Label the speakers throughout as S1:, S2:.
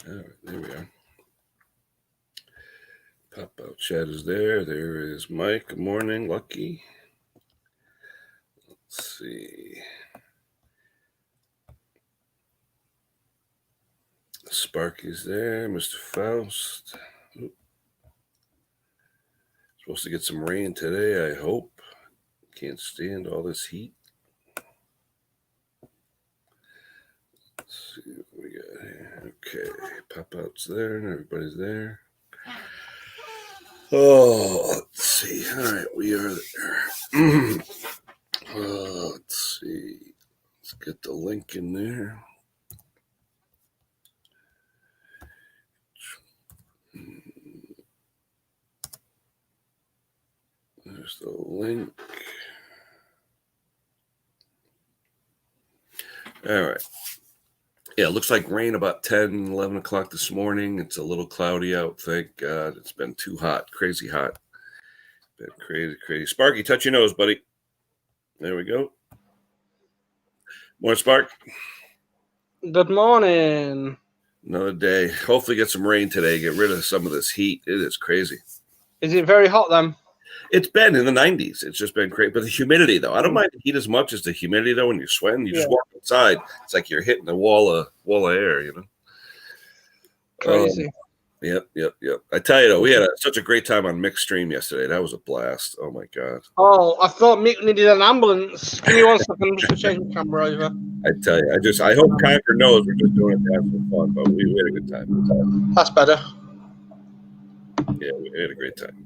S1: All right, there we are. Pop out chat is there. There is Mike. Good morning, Lucky. Let's see. Sparky's there. Mr. Faust. Oop. Supposed to get some rain today, I hope. Can't stand all this heat. Let's see what we got here. Okay, pop out's there and everybody's there. Oh, let's see. All right, we are there. Let's see. Let's get the link in there. There's the link. All right. Yeah, it looks like rain about 10, 11 o'clock this morning. It's a little cloudy out, thank God. It's been too hot, crazy hot. Been crazy, crazy. Sparky, touch your nose, buddy. There we go. More Spark.
S2: Good morning.
S1: Another day. Hopefully get some rain today. Get rid of some of this heat. It is crazy.
S2: Is it very hot then?
S1: It's been in the 90s. It's just been great. But the humidity, though, I don't mind the heat as much as the humidity, though. When you're sweating, you just walk outside. It's like you're hitting a wall of air, you know.
S2: Crazy.
S1: Yep. I tell you, though, we had such a great time on Mixed Stream yesterday. That was a blast. Oh, my God.
S2: Oh, I thought Mick needed an ambulance. Give me 1 second. I'm just going to change the camera over.
S1: I tell you, I hope Conker knows we're just doing it to have some fun, but we had a good time.
S2: That's better.
S1: Yeah, we had a great time.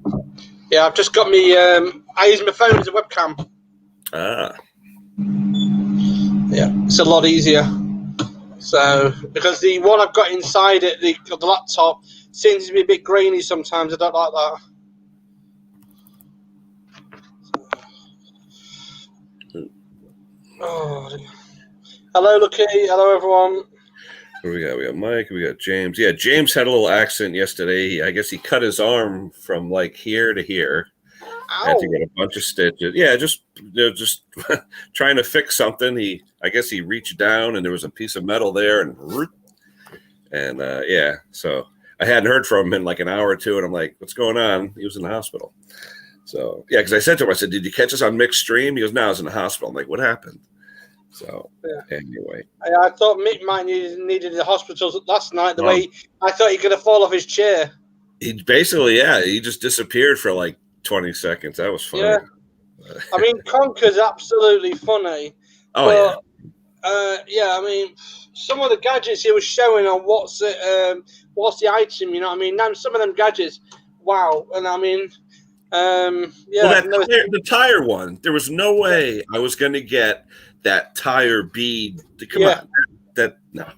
S2: Yeah, I've just got me. I use my phone as a webcam.
S1: Ah.
S2: Yeah, it's a lot easier. So, because the one I've got inside it, the laptop, seems to be a bit grainy sometimes. I don't like that. Oh. Hello, Lucky. Hello, everyone.
S1: What do we got? We got Mike. We got James. Yeah, James had a little accident yesterday. I guess he cut his arm from like here to here.
S2: Ow.
S1: Had to get a bunch of stitches. Yeah, just trying to fix something. I guess he reached down and there was a piece of metal there, and yeah. So I hadn't heard from him in like an hour or two, and I'm like, "What's going on?" He was in the hospital. So yeah, because I said to him, I said, "Did you catch us on Mixed Stream?" He goes, "No, I was in the hospital." I'm like, "What happened?" So anyway,
S2: I thought Mick might needed the hospital last night. The way I thought he could have fallen off his chair.
S1: He basically, he just disappeared for like 20 seconds. That was funny.
S2: Yeah, I mean, Conker's absolutely funny.
S1: Oh
S2: yeah. I mean, some of the gadgets he was showing on what's the item. You know what I mean? Now some of them gadgets, wow. And I mean, yeah.
S1: Well, the tire one. There was no way I was going to get that tire bead to come on. No.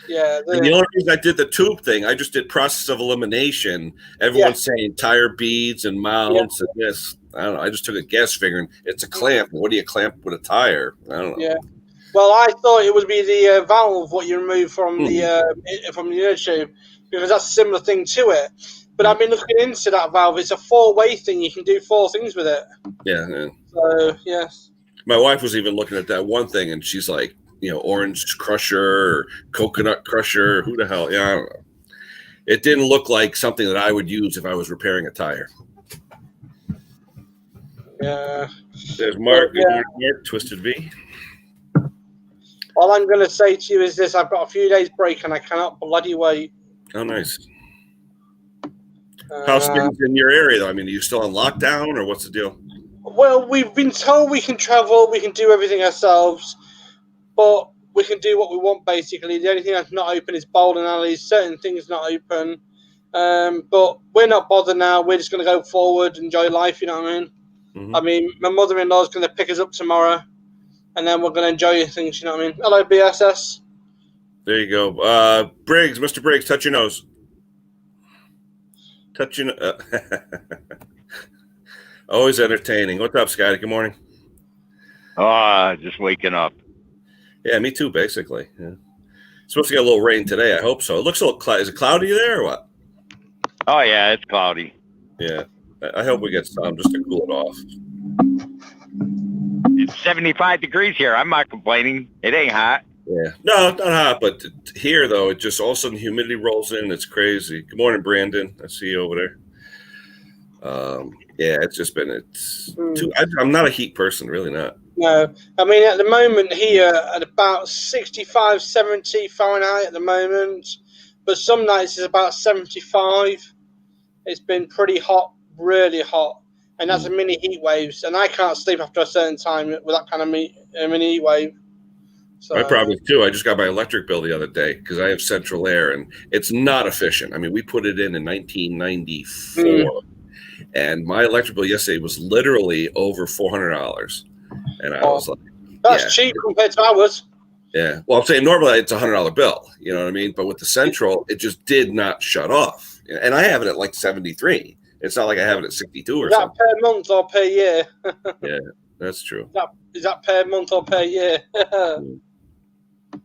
S2: Yeah.
S1: The only reason I did the tube thing, I just did process of elimination. Everyone's saying tire beads and mounts and this. I don't know. I just took a guess figuring it's a clamp. What do you clamp with a tire? I don't know.
S2: Yeah. Well, I thought it would be the valve, what you remove from the inner tube, because that's a similar thing to it. But I've been looking into that valve. It's a 4-way thing. You can do 4 things with it.
S1: Yeah.
S2: So, yes.
S1: My wife was even looking at that one thing, and she's like, orange crusher or coconut crusher. Who the hell? Yeah, I don't know. It didn't look like something that I would use if I was repairing a tire.
S2: Yeah.
S1: There's Mark. Mark, Twisted V.
S2: All I'm going to say to you is this. I've got a few days break, and I cannot bloody wait.
S1: Oh, nice. How's things in your area, though? I mean, are you still on lockdown, or what's the deal?
S2: Well, we've been told we can travel, we can do everything ourselves, but we can do what we want, basically. The only thing that's not open is bowling alleys, certain things not open. But we're not bothered now. We're just going to go forward, enjoy life, you know what I mean? Mm-hmm. I mean, my mother-in-law is going to pick us up tomorrow, and then we're going to enjoy things, you know what I mean? Hello, BSS.
S1: There you go. Briggs, Mr. Briggs, touch your nose. Touch your nose. Always entertaining. What's up, Scotty? Good morning.
S3: Just waking up.
S1: Yeah, me too, basically. Yeah. Supposed to get a little rain today. I hope so. It looks a little cloudy. Is it cloudy there or what?
S3: Oh, yeah, it's cloudy.
S1: Yeah. I hope we get some just to cool it off.
S3: It's 75 degrees here. I'm not complaining. It ain't hot.
S1: Yeah, no, not hot, but here though, it just all of a sudden humidity rolls in. It's crazy. Good morning, Brandon. I see you over there. Yeah, it's just been too. I'm not a heat person, really not.
S2: No, I mean at the moment here at about 65, 70 Fahrenheit at the moment, but some nights it's about 75. It's been pretty hot, really hot, and that's a mini heat waves, and I can't sleep after a certain time with that kind of mini heat wave. So,
S1: My problem is too. I just got my electric bill the other day because I have central air, and it's not efficient. I mean, we put it in 1994, and my electric bill yesterday was literally over $400, and I was like,
S2: that's cheap compared to ours.
S1: Yeah. Well, I'm saying normally it's $100 bill. You know what I mean? But with the central, it just did not shut off, and I have it at like 73. It's not like I have it at 62 or something.
S2: Is that per month or per year?
S1: Yeah, that's true.
S2: Is that per month or per year?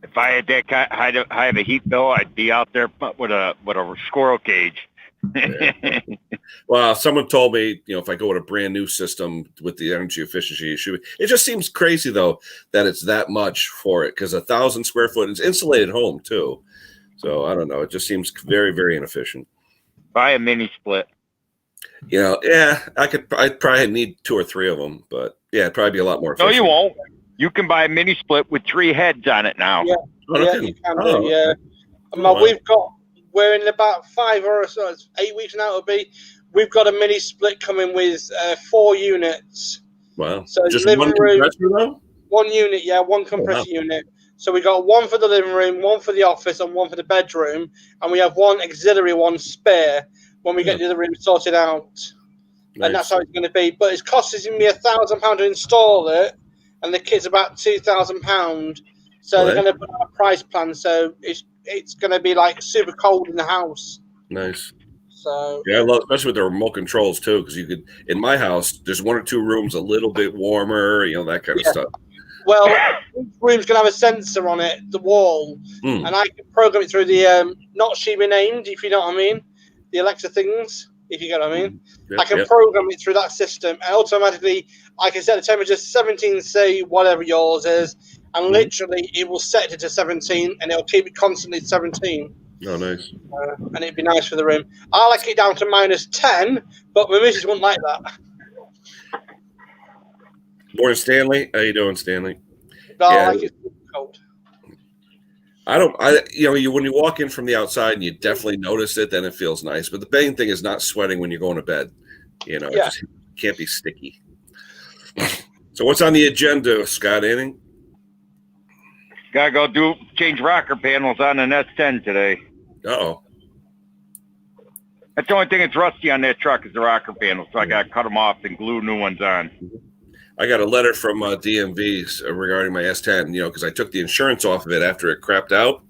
S3: If I had that high of a heat bill, I'd be out there with a squirrel cage.
S1: Yeah. Well, someone told me, if I go with a brand new system with the energy efficiency issue, it just seems crazy though that it's that much for it because 1,000 square foot is insulated home too. So I don't know. It just seems very, very inefficient.
S3: Buy a mini split.
S1: Yeah, I'd probably need 2 or 3 of them, but yeah, it'd probably be a lot more efficient.
S3: No, you won't. You can buy a mini split with 3 heads on it now.
S2: Yeah, you can do. Yeah, we're in about 5 or so, 8 weeks now. It'll be. We've got a mini split coming with 4 units.
S1: Wow!
S2: So
S1: just
S2: living
S1: one
S2: room,
S1: compressor though?
S2: One unit, yeah, one compressor unit. So we got one for the living room, one for the office, and one for the bedroom, and we have one auxiliary one spare when we get the other room sorted out. Nice. And that's how it's going to be. But it's costing me £1,000 to install it, and the kit's about £2,000. So they're going to put out a price plan. So it's going to be like super cold in the house.
S1: Nice.
S2: So
S1: yeah, I love, especially with the remote controls too, because you could. In my house, there's 1 or 2 rooms a little bit warmer, that kind of stuff.
S2: Well, each room's going to have a sensor on it, the wall, and I can program it through the not she renamed, if you know what I mean, the Alexa things, if you get what I mean. I can program it through that system, and automatically I can set the temperature 17 C, whatever yours is, and literally it will set it to 17, and it'll keep it constantly at 17.
S1: Oh, nice.
S2: And it'd be nice for the room. I like it down to -10, but my missus wouldn't like that.
S1: Morning, Stanley. How you doing, Stanley?
S2: No, I like it cold.
S1: When you walk in from the outside and you definitely notice it, then it feels nice. But the main thing is not sweating when you're going to bed. It just can't be sticky. So what's on the agenda, Scott? Anything?
S3: Gotta go change rocker panels on an S10 today.
S1: Uh-oh.
S3: That's the only thing that's rusty on that truck is the rocker panels. So I gotta cut them off and glue new ones on.
S1: I got a letter from DMV regarding my S10, because I took the insurance off of it after it crapped out.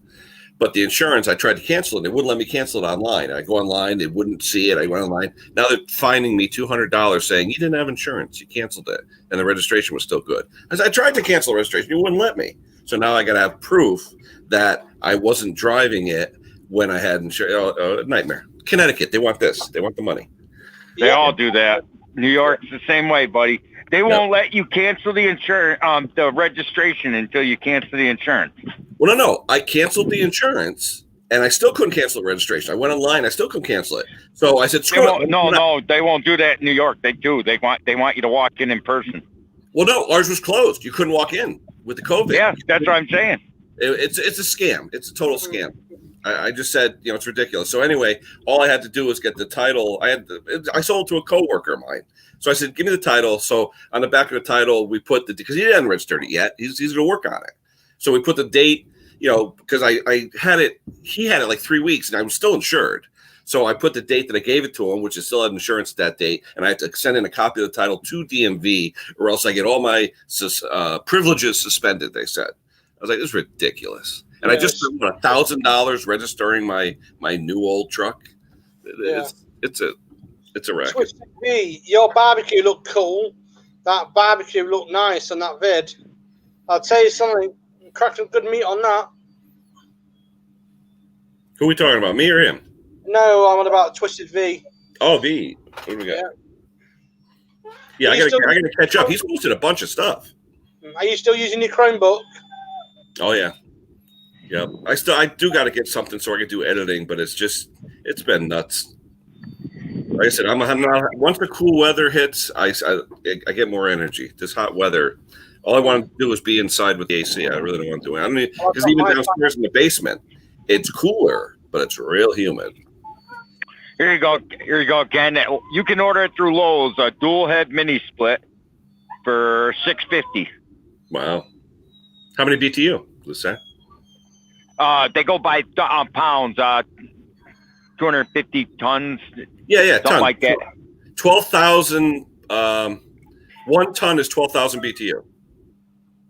S1: But the insurance, I tried to cancel it. It wouldn't let me cancel it online. I go online. They wouldn't see it. I went online. Now they're fining me $200 saying, you didn't have insurance. You canceled it. And the registration was still good. I tried to cancel the registration. You wouldn't let me. So now I got to have proof that I wasn't driving it when I had insurance. Nightmare. Connecticut, they want this. They want the money.
S3: They all do that. New York's the same way, buddy. They won't let you cancel the insurance, the registration until you cancel the insurance.
S1: Well, no. I canceled the insurance, and I still couldn't cancel the registration. I went online. I still couldn't cancel it. So I said, screw it.
S3: No, they won't do that in New York. They do. They want you to walk in person.
S1: Well, no, ours was closed. You couldn't walk in with the COVID.
S3: Yeah, that's what I'm saying.
S1: It's a scam. It's a total scam. I just said, it's ridiculous. So anyway, all I had to do was get the title. I sold to a coworker of mine. So I said, give me the title. So on the back of the title, we put because he hadn't registered it yet. He's going to work on it. So we put the date, because I had it, he had it like 3 weeks and I was still insured. So I put the date that I gave it to him, which is still had insurance at that date. And I had to send in a copy of the title to DMV or else I get all my privileges suspended, they said. I was like, this is ridiculous. And I just spent $1,000 registering my new old truck. It's a racket.
S2: Your barbecue looked cool. That barbecue looked nice on that vid. I'll tell you something. You cracked some good meat on that.
S1: Who are we talking about? Me or him?
S2: No, I'm on about Twisted V.
S1: Oh, V. What do we got? Yeah, I gotta catch up. He's posted a bunch of stuff.
S2: Are you still using your Chromebook?
S1: Oh yeah. Yep. I do got to get something so I can do editing, but it's been nuts. Like I said, I'm not. Once the cool weather hits, I get more energy. This hot weather, all I want to do is be inside with the AC. I really don't want to do it. I mean, because even downstairs in the basement, it's cooler, but it's real humid.
S3: Here you go. Here you go, Ken. You can order it through Lowe's, a dual head mini split for $650.
S1: Wow. How many BTU? What's that?
S3: They go by pounds. 250 tons.
S1: Yeah,
S3: something
S1: ton.
S3: like that.
S1: 12,000. 1 ton is 12,000 BTU.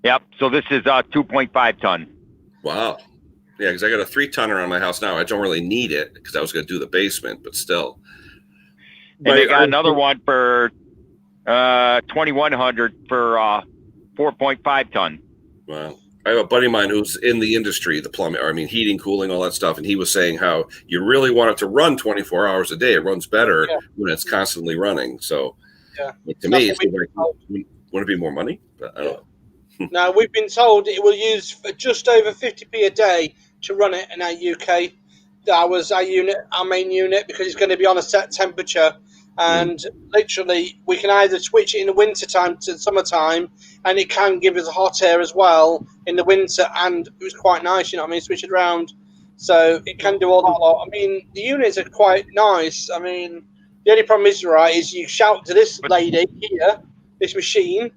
S3: Yep. So this is 2.5 ton.
S1: Wow. Yeah, because I got a 3-tonner on my house now. I don't really need it because I was going to do the basement, but still.
S3: And they got another one for 2,100 for 4.5 ton.
S1: Wow. I have a buddy of mine who's in the industry, the plumbing, heating, cooling, all that stuff. And he was saying how you really want it to run 24 hours a day. It runs better when it's constantly running. So to me, it's like, wouldn't it be more money? But I don't know.
S2: Now, we've been told it will use just over 50p a day to run it in our UK. That was our main unit, because it's going to be on a set temperature. And literally, we can either switch it in the winter time to summertime, and it can give us hot air as well in the winter. And it was quite nice, switch it around. So it can do all that lot. The units are quite nice. The only problem is you shout to this lady here, this machine,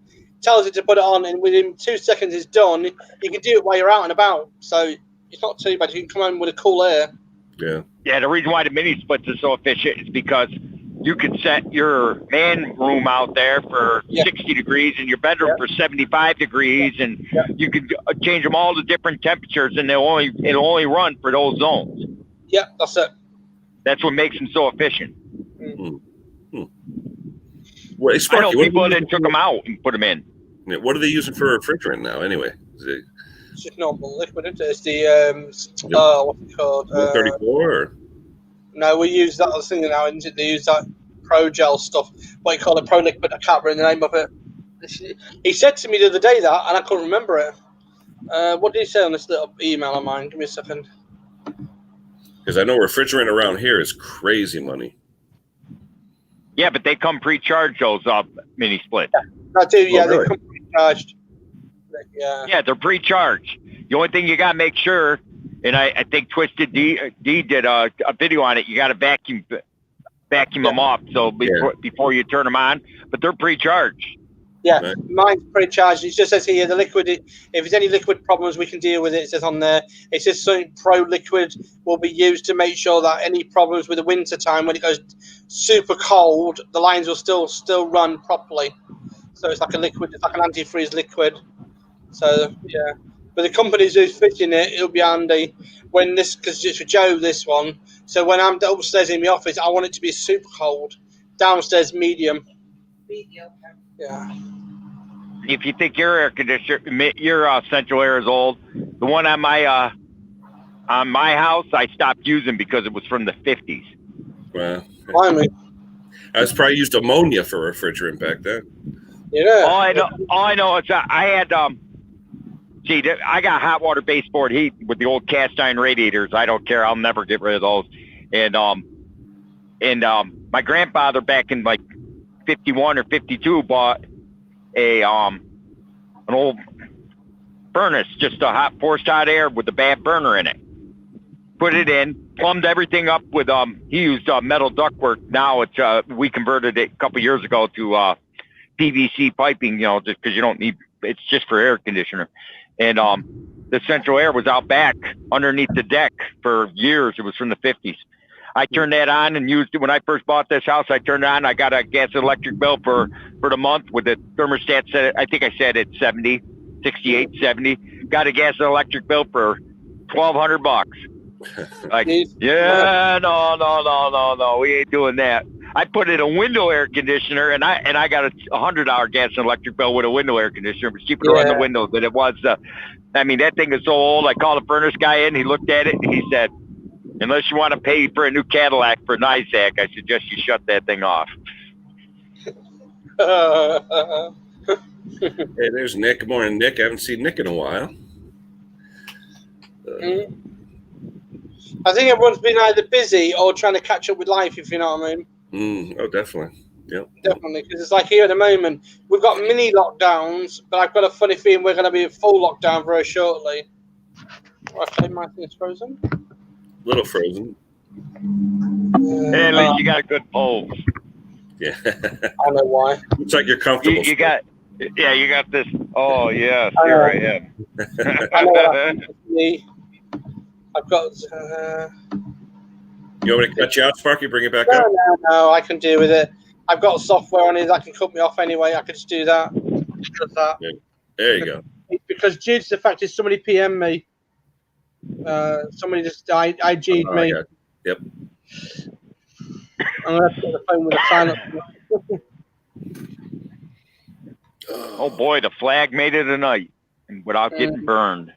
S2: tells it to put it on, and within 2 seconds it's done. You can do it while you're out and about. So it's not too bad. You can come in with a cool air.
S1: Yeah.
S3: Yeah, the reason why the mini splits are so efficient is because you can set your man room out there for 60 degrees and your bedroom for 75 degrees, and you can change them all to different temperatures, and it'll only run for those zones.
S2: Yeah, that's it.
S3: That's what makes them so efficient.
S1: Well,
S3: I know people that took them out and put them in.
S1: Yeah, what are they using for refrigerant now, anyway?
S2: It's just normal liquid, isn't it? It's the what's it called?
S1: 34 or?
S2: No, we use that other thing now, isn't it? They use that Pro Gel stuff. What you call it, Pro Liquid? I can't remember the name of it. He said to me the other day that, and I couldn't remember it. What did he say on this little email of mine? Give me a second.
S1: Because I know refrigerant around here is crazy money.
S3: Yeah, but they come pre-charged, those mini splits.
S2: I do, yeah.
S1: Oh, really?
S2: They come pre-charged.
S3: Yeah, they're pre-charged. The only thing you got to make sure, and I think Twisted D did a video on it, you got to vacuum them off before you turn them on, but they're pre-charged.
S2: Yeah,
S1: right.
S2: Mine's pre-charged. It just says here, the liquid, if there's any liquid problems, we can deal with it. It says on there. It says something Pro Liquid will be used to make sure that any problems with the winter time, when it goes super cold, the lines will still run properly. So it's like a liquid, it's like an antifreeze liquid. So, yeah. But the companies who's fitting it, it'll be handy when because it's for Joe, this one. So when I'm upstairs in the office, I want it to be super cold. Downstairs, medium. Medium. Yeah.
S3: If you think your air conditioner, your central air is old, the one on my house, I stopped using because it was from the 50s.
S1: Wow.
S2: Finally.
S1: I was probably used ammonia for refrigerant back then.
S2: Yeah.
S3: All I know is I had I got hot water baseboard heat with the old cast iron radiators. I don't care. I'll never get rid of those. And my grandfather back in like 51 or 52 bought an old furnace, just a forced hot air with a bad burner in it. Put it in, plumbed everything up with he used metal ductwork. Now it's we converted it a couple years ago to PVC piping, just because you don't need, it's just for air conditioner. And the central air was out back underneath the deck for years. It was from the 50s. I turned that on and used it when I first bought this house. I turned it on. I got a gas and electric bill for the month with the thermostat set. I think I set it 70, 68, 70. Got a gas and electric bill for $1,200. Like, yeah, no, we ain't doing that. I put in a window air conditioner, and I got a $100 gas and electric bill with a window air conditioner. It was cheaper to run the windows than it was. That thing is so old. I called the furnace guy in. He looked at it, and he said, unless you want to pay for a new Cadillac for NISAC, I suggest you shut that thing off.
S1: Hey, there's Nick. Good morning, Nick. I haven't seen Nick in a while.
S2: I think everyone's been either busy or trying to catch up with life, if you know what I mean.
S1: Oh, definitely. Yep.
S2: Definitely, because it's like here at the moment, we've got mini lockdowns, but I've got a funny feeling we're going to be in full lockdown very shortly. Okay, my thing's frozen.
S1: Little frozen.
S3: Hey, at least you got a good pose.
S1: Yeah.
S2: I know why.
S1: Looks like you're comfortable.
S3: You got this. Oh yes,
S2: I
S3: here
S2: know.
S3: I am.
S2: I know what happened to me. I've got.
S1: You want me to cut you out, Sparky? Bring it back
S2: No,
S1: up?
S2: no, I can deal with it. I've got software on it that can cut me off anyway. I could just do that. Just that.
S1: Yeah. There you go.
S2: Because due to the fact is somebody PM me. Somebody just IG'd me.
S1: Yep.
S2: I'm gonna put the phone with a silent.
S3: Oh boy, the flag made it tonight, and without getting burned.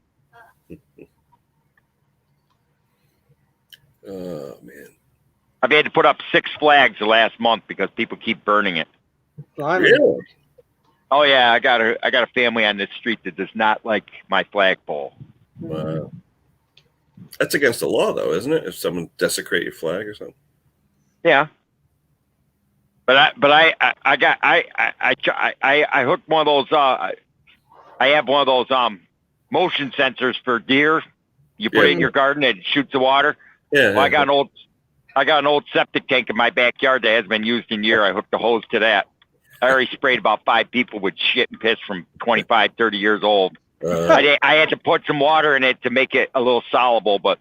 S1: Oh man.
S3: I've had to put up 6 flags the last month because people keep burning it.
S1: Really?
S3: Oh yeah, I got a family on this street that does not like my flagpole.
S1: Wow. That's against the law, though, isn't it? If someone desecrate your flag or something.
S3: Yeah. But I hooked one of those. I have one of those motion sensors for deer. You put it in your garden and it shoots the water.
S1: Yeah.
S3: Well, I got an old septic tank in my backyard that hasn't been used in a year. I hooked the hose to that. I already sprayed about 5 people with shit and piss from 25, 30 years old. I had to put some water in it to make it a little soluble, but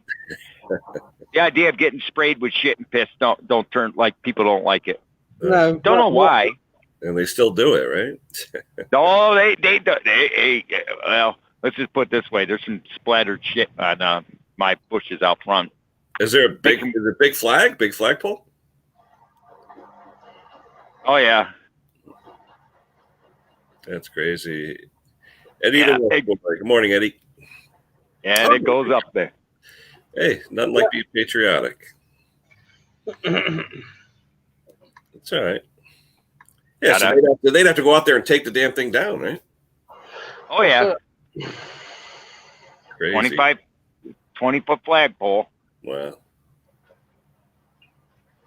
S3: the idea of getting sprayed with shit and piss don't turn like people don't like it.
S2: No,
S3: Don't know why.
S1: And they still do it, right?
S3: No, they well, let's just put it this way. There's some splattered shit on my bushes out front.
S1: Is there a big flag? Big flagpole?
S3: Oh yeah.
S1: That's crazy. Eddie,
S3: Yeah,
S1: good morning, Eddie.
S3: Yeah, and it goes up there.
S1: Hey, nothing like being patriotic. It's all right. Yeah, so they'd have to go out there and take the damn thing down, right?
S3: Oh yeah.
S1: Crazy.
S3: 20-foot flagpole.
S1: Wow.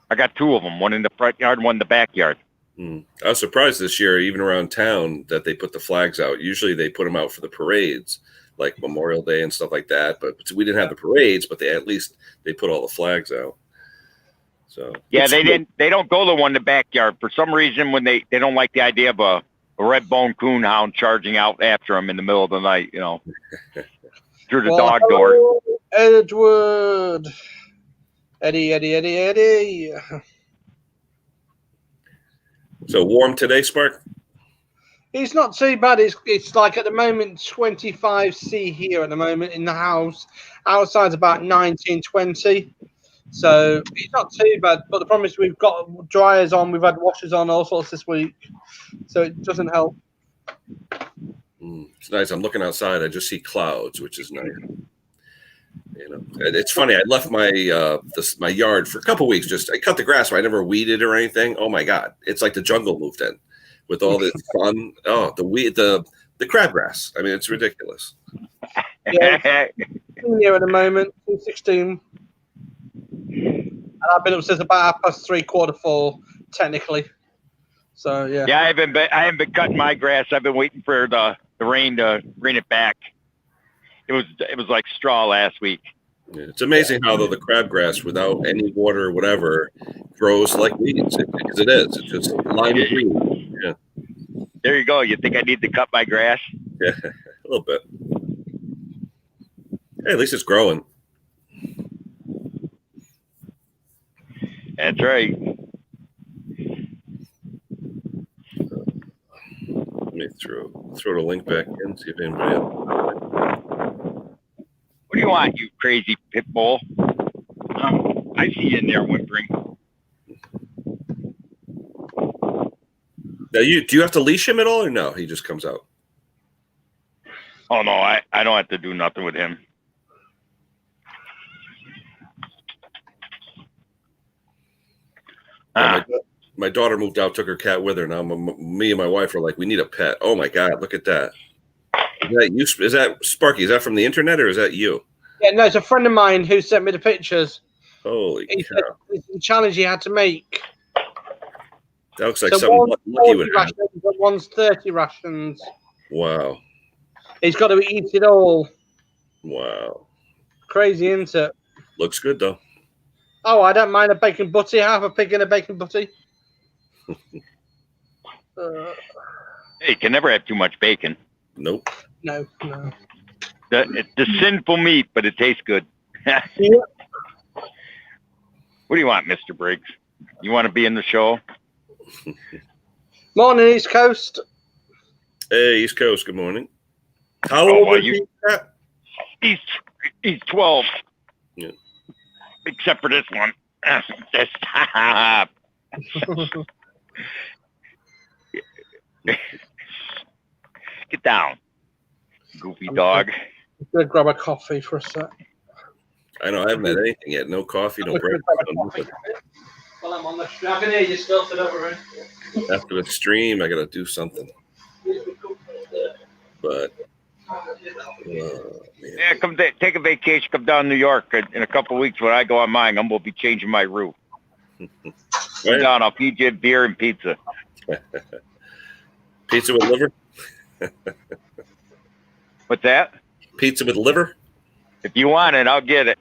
S3: I got 2 of them, one in the front yard, one in the backyard.
S1: I was surprised this year, even around town, that they put the flags out. Usually they put them out for the parades, like Memorial Day and stuff like that. But we didn't have the parades, but they put all the flags out. So
S3: yeah, they don't go the one in the backyard for some reason. When they don't like the idea of a red-bone coonhound charging out after them in the middle of the night, through the dog door.
S2: Edward, Eddie.
S1: So warm today, Spark?
S2: It's not too bad. It's like at the moment 25°C here at the moment in the house. Outside's about 19, 20. So it's not too bad. But the problem is we've got dryers on, we've had washers on, all sorts this week. So it doesn't help.
S1: It's nice. I'm looking outside. I just see clouds, which is nice. It's funny. I left my my yard for a couple weeks. I cut the grass, but I never weeded or anything. Oh my God, it's like the jungle moved in with all this sun. Oh, the crabgrass. I mean, it's ridiculous.
S2: Yeah, here at the moment, 16. And I've been upstairs about 3:30, 4:45, technically. So yeah.
S3: Yeah, I haven't been cutting my grass. I've been waiting for the rain to bring it back. It was like straw last week.
S1: Yeah, it's amazing how the crabgrass, without any water or whatever, grows like weeds. Because it is. It's just lime green. Yeah.
S3: There you go. You think I need to cut my grass?
S1: Yeah, a little bit. Hey, at least it's growing.
S3: That's right.
S1: Let me throw the link back in, see if anybody else.
S3: What do you want, you crazy pit bull? I see you in there whimpering.
S1: Now, do you have to leash him at all, or no? He just comes out.
S3: Oh no, I don't have to do nothing with him.
S1: My daughter moved out, took her cat with her. Now me and my wife are like, we need a pet. Oh my God, look at that. Is that you? Is that Sparky? Is that from the internet or is that you?
S2: Yeah, no, it's a friend of mine who sent me the pictures.
S1: Holy
S2: He
S1: cow!
S2: said it's the challenge he had to make.
S1: That looks like
S2: So
S1: something
S2: one's
S1: Lucky
S2: 40
S1: would have.
S2: rations and one's 30 rations.
S1: Wow!
S2: He's got to eat it all.
S1: Wow!
S2: Crazy, isn't it?
S1: Looks good though.
S2: Oh, I don't mind a bacon butty. Half a pig and a bacon butty.
S3: You can never have too much bacon.
S1: Nope.
S2: No.
S3: It's the sinful meat, but it tastes good.
S2: Yeah.
S3: What do you want, Mr. Briggs? You want to be in the show?
S2: Morning, East Coast.
S1: Hey, East Coast. Good morning. How
S3: Oh,
S1: old
S3: well,
S1: is he? Pat?
S3: He's 12.
S1: Yeah.
S3: Except for this one. Get down, goofy dog.
S2: I'm going to grab a coffee for a sec.
S1: I know. I haven't had anything yet. No coffee. No breakfast. No nothing.
S2: Well, I'm on the stream. I can hear you still, so don't worry.
S1: After the stream, I gotta do something. But man.
S3: Yeah, take a vacation. Come down to New York in a couple of weeks. When I go on mine, I'm gonna be changing my route. Come down. I'll feed you beer and pizza.
S1: Pizza with liver.
S3: What's that?
S1: Pizza with liver.
S3: If you want it, I'll get it.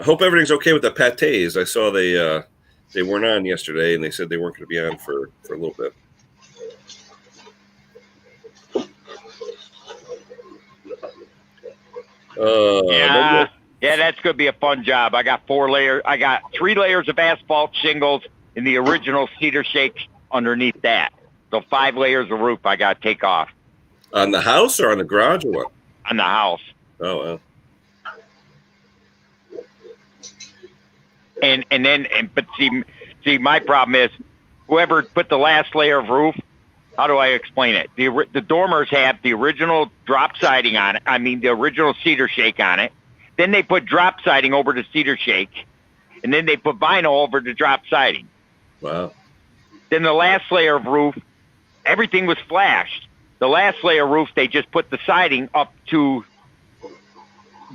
S1: Hope everything's okay with the patés. I saw they weren't on yesterday, and they said they weren't going to be on for a little bit.
S3: Yeah, that's going to be a fun job. I got 3 layers of asphalt shingles in the original cedar shake underneath that. So 5 layers of roof I got to take off.
S1: On the house or on the garage or what?
S3: On the house.
S1: Oh, well.
S3: But see, my problem is whoever put the last layer of roof. How do I explain it? The dormers have the original drop siding on it. I mean, the original cedar shake on it. Then they put drop siding over the cedar shake, and then they put vinyl over the drop siding.
S1: Wow.
S3: Then the last layer of roof, everything was flashed. The last layer of roof, they just put the siding up to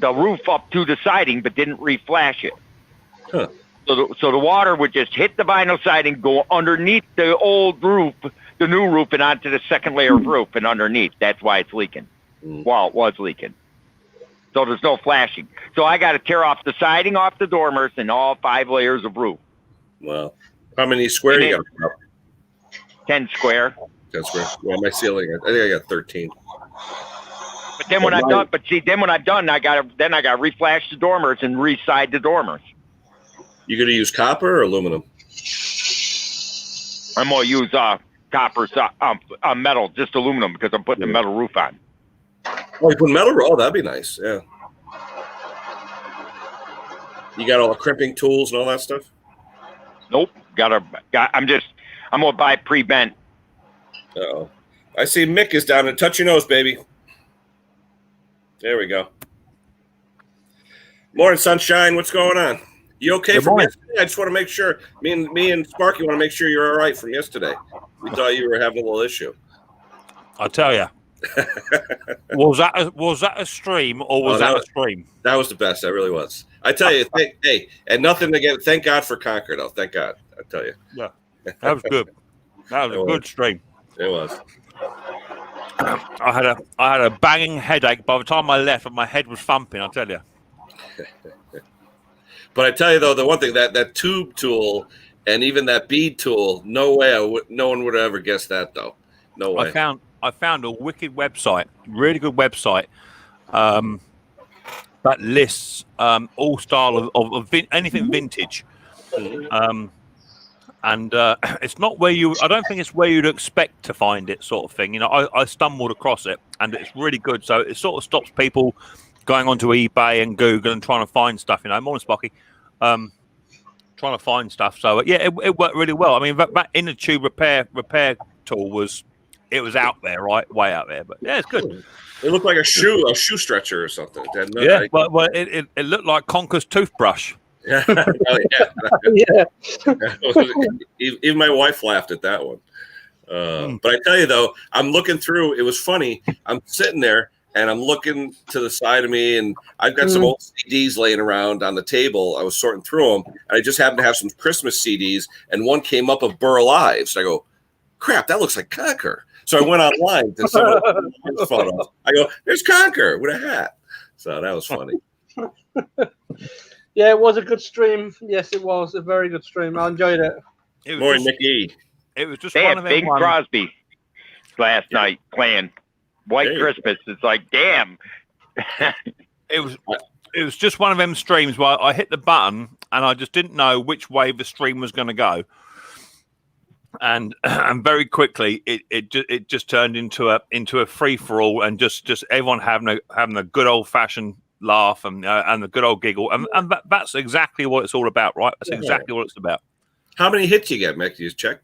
S3: the roof up to the siding, but didn't reflash it.
S1: Huh.
S3: So the water would just hit the vinyl siding, go underneath the old roof, the new roof, and onto the second layer of roof and underneath. That's why it's leaking. Well, it was leaking. So there's no flashing. So I got to tear off the siding off the dormers and all 5 layers of roof.
S1: Wow. How many square you got?
S3: 10 square.
S1: 10 square. Well, my ceiling, I think I got 13.
S3: But then when I'm done, I got to reflash the dormers and reside the dormers.
S1: You going to use copper or aluminum?
S3: I'm going to use copper, metal, just aluminum, because I'm putting the metal roof on.
S1: Oh, you put metal? Oh, that'd be nice. Yeah. You got all the crimping tools and all that stuff?
S3: Nope. I'm going to buy pre-bent.
S1: Uh-oh. I see Mick is down and touch your nose, baby. There we go. Morning, sunshine. What's going on? You okay from yesterday? I just want to make sure. Me and Sparky want to make sure you're all right from yesterday. We thought you were having a little issue.
S4: I'll tell you. was that a stream or was that a stream?
S1: That was the best. That really was. I tell you, hey, and nothing again. Thank God for Conquer, though. Thank God. I tell you.
S4: Yeah, that was good. That was a good stream.
S1: It was.
S4: I had a banging headache by the time I left, and my head was thumping. I'll tell you.
S1: But I tell you though, the one thing that tube tool and even that bead tool, no way, no one would have ever guessed that though. No way.
S4: I found a wicked website, really good website, that lists all style of anything vintage. And it's not where I don't think it's where you'd expect to find it, sort of thing. You know, I stumbled across it, and it's really good. So it sort of stops people going onto eBay and Google and trying to find stuff. You know, morning Sparky, trying to find stuff. So yeah, it worked really well. I mean, that inner tube repair tool was out there, right, way out there. But yeah, it's good.
S1: It looked like a shoe stretcher or something.
S4: Yeah, but it looked like Conker's toothbrush.
S1: Yeah, oh, yeah. Even my wife laughed at that one. But I tell you though, I'm looking through. It was funny. I'm sitting there, and I'm looking to the side of me, and I've got some old CDs laying around on the table. I was sorting through them, and I just happened to have some Christmas CDs, and one came up of Burl Ives. I go, crap, that looks like Conker. So I went online to some of the photos. I go, there's Conker with a hat. So that was funny.
S2: Yeah, it was a good stream. Yes, it was a very good stream. I enjoyed it.
S1: Morning, Nicky.
S4: It was just
S3: They
S4: one
S3: had
S4: of them
S3: Big
S4: ones.
S3: Crosby last night playing White Christmas. It's like, damn.
S4: It was just one of them streams where I hit the button and I just didn't know which way the stream was going to go, and very quickly it just turned into a free for all, and just everyone having a good old fashioned laugh and the good old giggle, and that's exactly what it's all about, right? That's exactly what it's about.
S1: How many hits you get, Mick? You just check.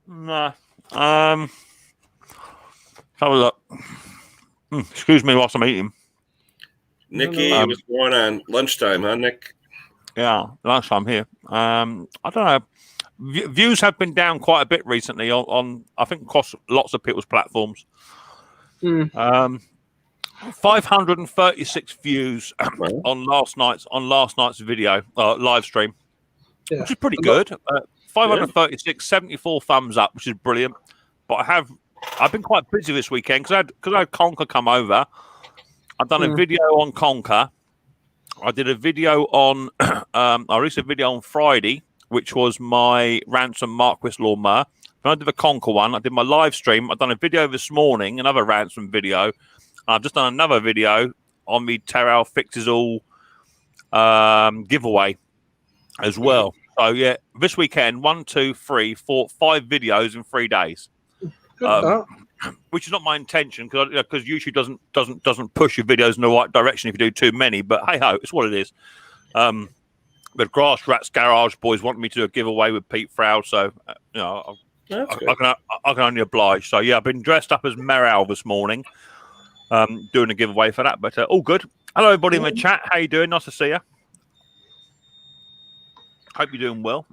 S4: Nah. Have a look. Excuse me whilst I'm eating.
S1: Nicky, it was going on lunchtime, huh, Nick?
S4: Yeah, lunchtime here. I don't know. Views have been down quite a bit recently on I think across lots of people's platforms. 536 views on last night's video live stream, which is pretty good. 536, 74 thumbs up, which is brilliant. But I've been quite busy this weekend because I had Conker come over. I've done a video on Conker. I did a video on I released a video on Friday, which was my Ransom Marquis lawnmower. Then I did the Conker one. I did my live stream. I've done a video this morning, another Ransom video. I've just done another video on the Terrell Fixes All giveaway as well. So yeah, this weekend, 1, 2, 3, 4, 5 videos in 3 days. Which is not my intention because YouTube doesn't push your videos in the right direction if you do too many. But hey ho, it's what it is. The Grass Rats Garage Boys want me to do a giveaway with Pete Froud, so I can only oblige. So yeah, I've been dressed up as Meryl this morning, doing a giveaway for that. But all good. Hello everybody in the chat. How you doing? Nice to see you. Hope you're doing well.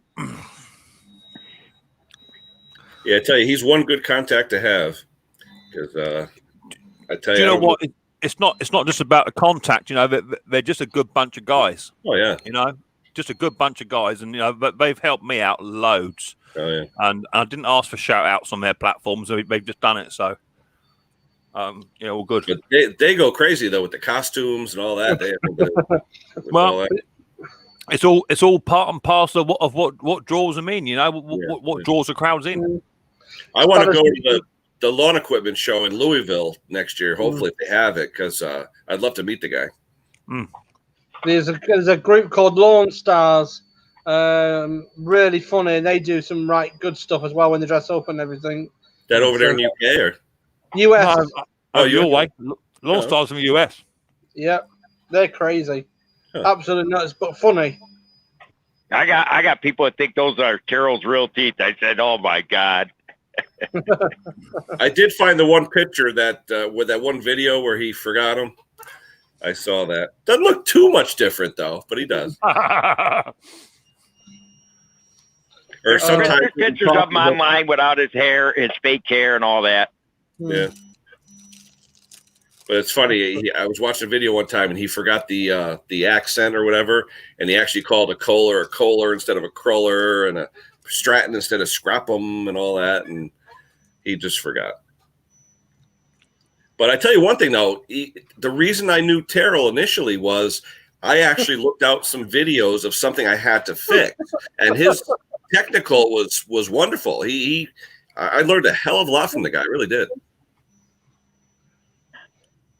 S1: Yeah, I tell you, he's one good contact to have. Because I tell you,
S4: do you know what? It's not just about the contact. You know, they're just a good bunch of guys.
S1: Oh yeah.
S4: You know, just a good bunch of guys, and but they've helped me out loads.
S1: Oh yeah.
S4: And I didn't ask for shout outs on their platforms; they've just done it. So, all good.
S1: But they go crazy though with the costumes and all that.
S4: Well, it's all part and parcel of what draws them in. You know, what draws the crowds in.
S1: I want to go to the lawn equipment show in Louisville next year. Hopefully, if they have it, because I'd love to meet the guy.
S2: There's a group called Lawn Stars. Really funny. They do some good stuff as well when they dress up and everything.
S1: That over there in the UK or
S2: US?
S4: Your way. Lawn Stars in the US.
S2: Yep, they're crazy. Absolutely nuts, but funny.
S3: I got people that think those are Carol's real teeth. I said, oh my God.
S1: I did find the one picture that with that one video where he forgot him. I saw that. Doesn't look too much different though, but he does. Or sometimes
S3: there's pictures of him online without his hair, his fake hair, and all that.
S1: Yeah. But it's funny. I was watching a video one time and he forgot the accent or whatever, and he actually called a Kohler instead of a Cruller, and a Stratton instead of Scrapham and all that, and he just forgot. But I tell you one thing though, the reason I knew Terrell initially was I actually looked out some videos of something I had to fix, and his technical was wonderful. I learned a hell of a lot from the guy. I really did.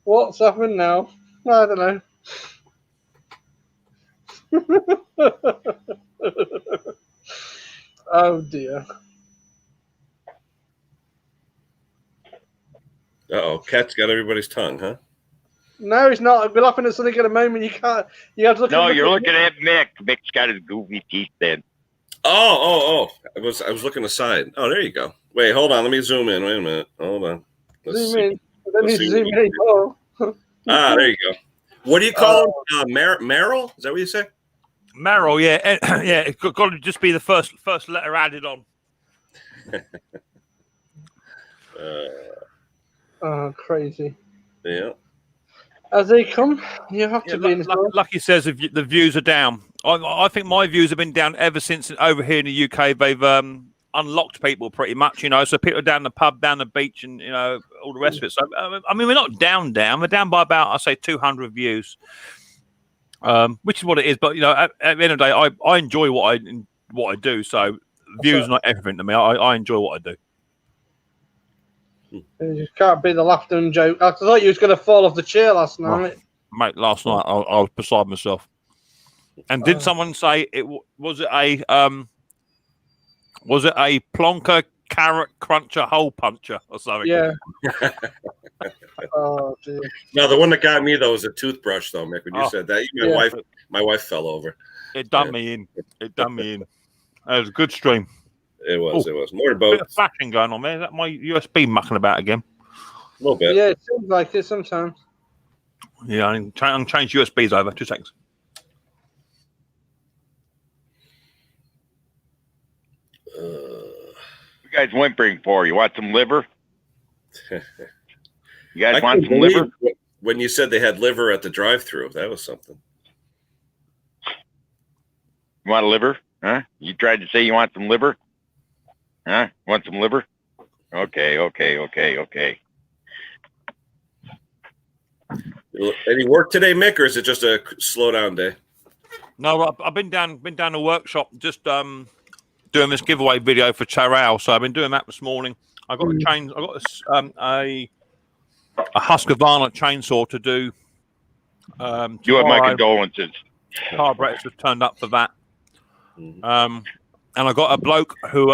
S2: What's happened now? I don't know. Oh dear.
S1: Uh-oh, Cat's got everybody's tongue, huh?
S2: No, he's not. We're laughing at something at a moment. You can't. You have to look.
S3: No, you're looking at Mick. Mick's got his goofy teeth in.
S1: Oh! I was looking aside. Oh, there you go. Wait, hold on. Let me zoom in. Wait a minute. Hold on.
S2: Zoom in. Let me zoom in. Oh.
S1: There you go. What do you call him? Merrill? Is that what you say?
S4: Merrill, yeah, yeah. It's got to just be the first letter added on.
S2: Oh, crazy.
S1: Yeah.
S2: As they come, you have to be in the
S4: Lucky says the views are down. I think my views have been down ever since over here in the UK. They've unlocked people pretty much, so people are down the pub, down the beach, and all the rest of it. So I mean, we're not down. We're down by about, I say, 200 views, which is what it is. But at the end of the day, I enjoy what I do. So views not everything to me. I enjoy what I do.
S2: You just can't be the laughter and joke. I thought you was going to fall off the chair last night.
S4: Mate, last night I was beside myself. And did someone say was it a plonker, carrot cruncher, hole puncher or something?
S2: Yeah. Oh dear.
S1: No, the one that got me though was a toothbrush though, Mick. When you said that, my wife fell over.
S4: It done me in. It done me in. It was a good stream.
S1: It was. It was more
S4: A
S1: about
S4: bit of flashing going on there. Is that my USB mucking about again?
S1: A little bit.
S2: Yeah, it seems like it sometimes.
S4: Yeah, I'm change USBs over. 2 seconds.
S3: You guys whimpering for? You want some liver? You guys want some liver?
S1: When you said they had liver at the drive-thru, that was something.
S3: You want a liver? Huh? You tried to say you want some liver? Huh? Want some liver? Okay.
S1: Any work today, Mick, or is it just a slow down day?
S4: No, I've been down a workshop just doing this giveaway video for Charal. So I've been doing that this morning. I got a Husqvarna chainsaw to do.
S3: You have my condolences.
S4: Carburetors have turned up for that. And I got a bloke who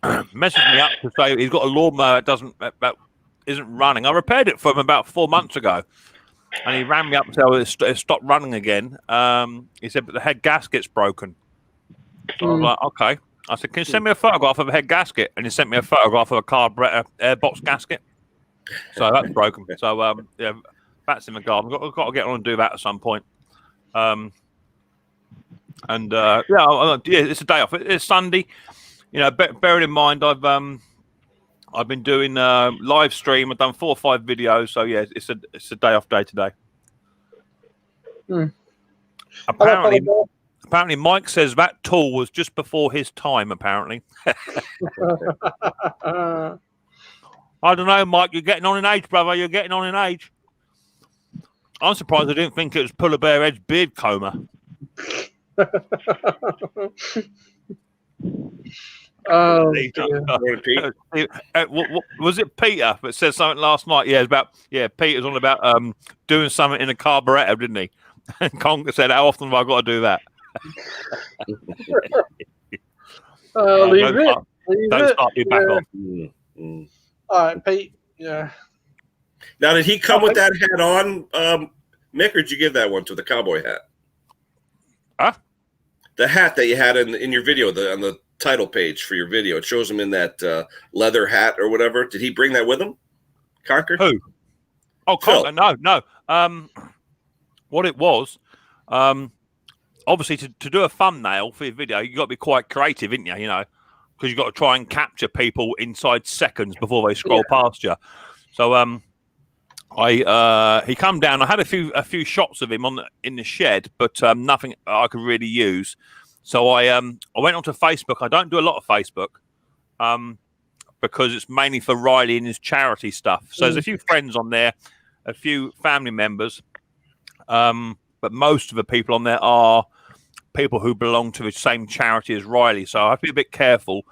S4: messaged me up to say he's got a lawnmower that isn't running. I repaired it for him about 4 months ago, and he rang me up and said it stopped running again. He said, but the head gasket's broken. So I was like, okay. I said, can you send me a photograph of a head gasket? And he sent me a photograph of a carburetor airbox gasket. So that's broken. So yeah, that's in the garden. I've got to get on and do that at some point. Yeah, it's a day off. It's Sunday. Bearing in mind I've been doing live stream. I've done 4 or 5 videos. So yeah, it's a day off day today. Apparently, Mike says that tool was just before his time. Apparently, I don't know, Mike. You're getting on in age, brother. You're getting on in age. I'm surprised I didn't think it was Puller Bear Edge beard comber.
S2: Oh,
S4: was it Peter that said something last night? Yeah, Peter's on about doing something in a carburetor, didn't he? And Conker said, "How often have I got to do that?" Don't start me back off.
S2: All right, Pete. Yeah.
S1: Now, did he come with that hat on, Mick, or did you give that one to the cowboy hat?
S4: Huh?
S1: The hat that you had in your video, on the title page for your video, it shows him in that leather hat or whatever. Did he bring that with him? Conker?
S4: Who? Oh, Conker. No. What it was, obviously to do a thumbnail for your video, you got to be quite creative, ain't you? Because you got to try and capture people inside seconds before they scroll past you. So he come down. I had a few shots of him in the shed, but nothing I could really use. So I went onto Facebook. I don't do a lot of Facebook because it's mainly for Riley and his charity stuff. So there's a few friends on there, a few family members, but most of the people on there are people who belong to the same charity as Riley. So I have to be a bit careful.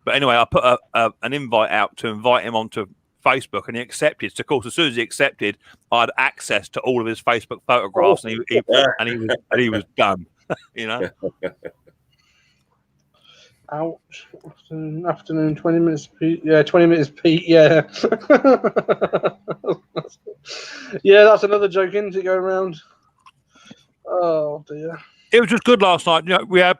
S4: But anyway, I put an invite out to invite him onto Facebook, and he accepted. So of course, as soon as he accepted, I had access to all of his Facebook photographs, and he was done.
S2: Ouch. Afternoon, 20 minutes, Pete. Yeah, 20 minutes, Pete. Yeah. Yeah, that's another joke, isn't it, going around? Oh, dear.
S4: It was just good last night. We had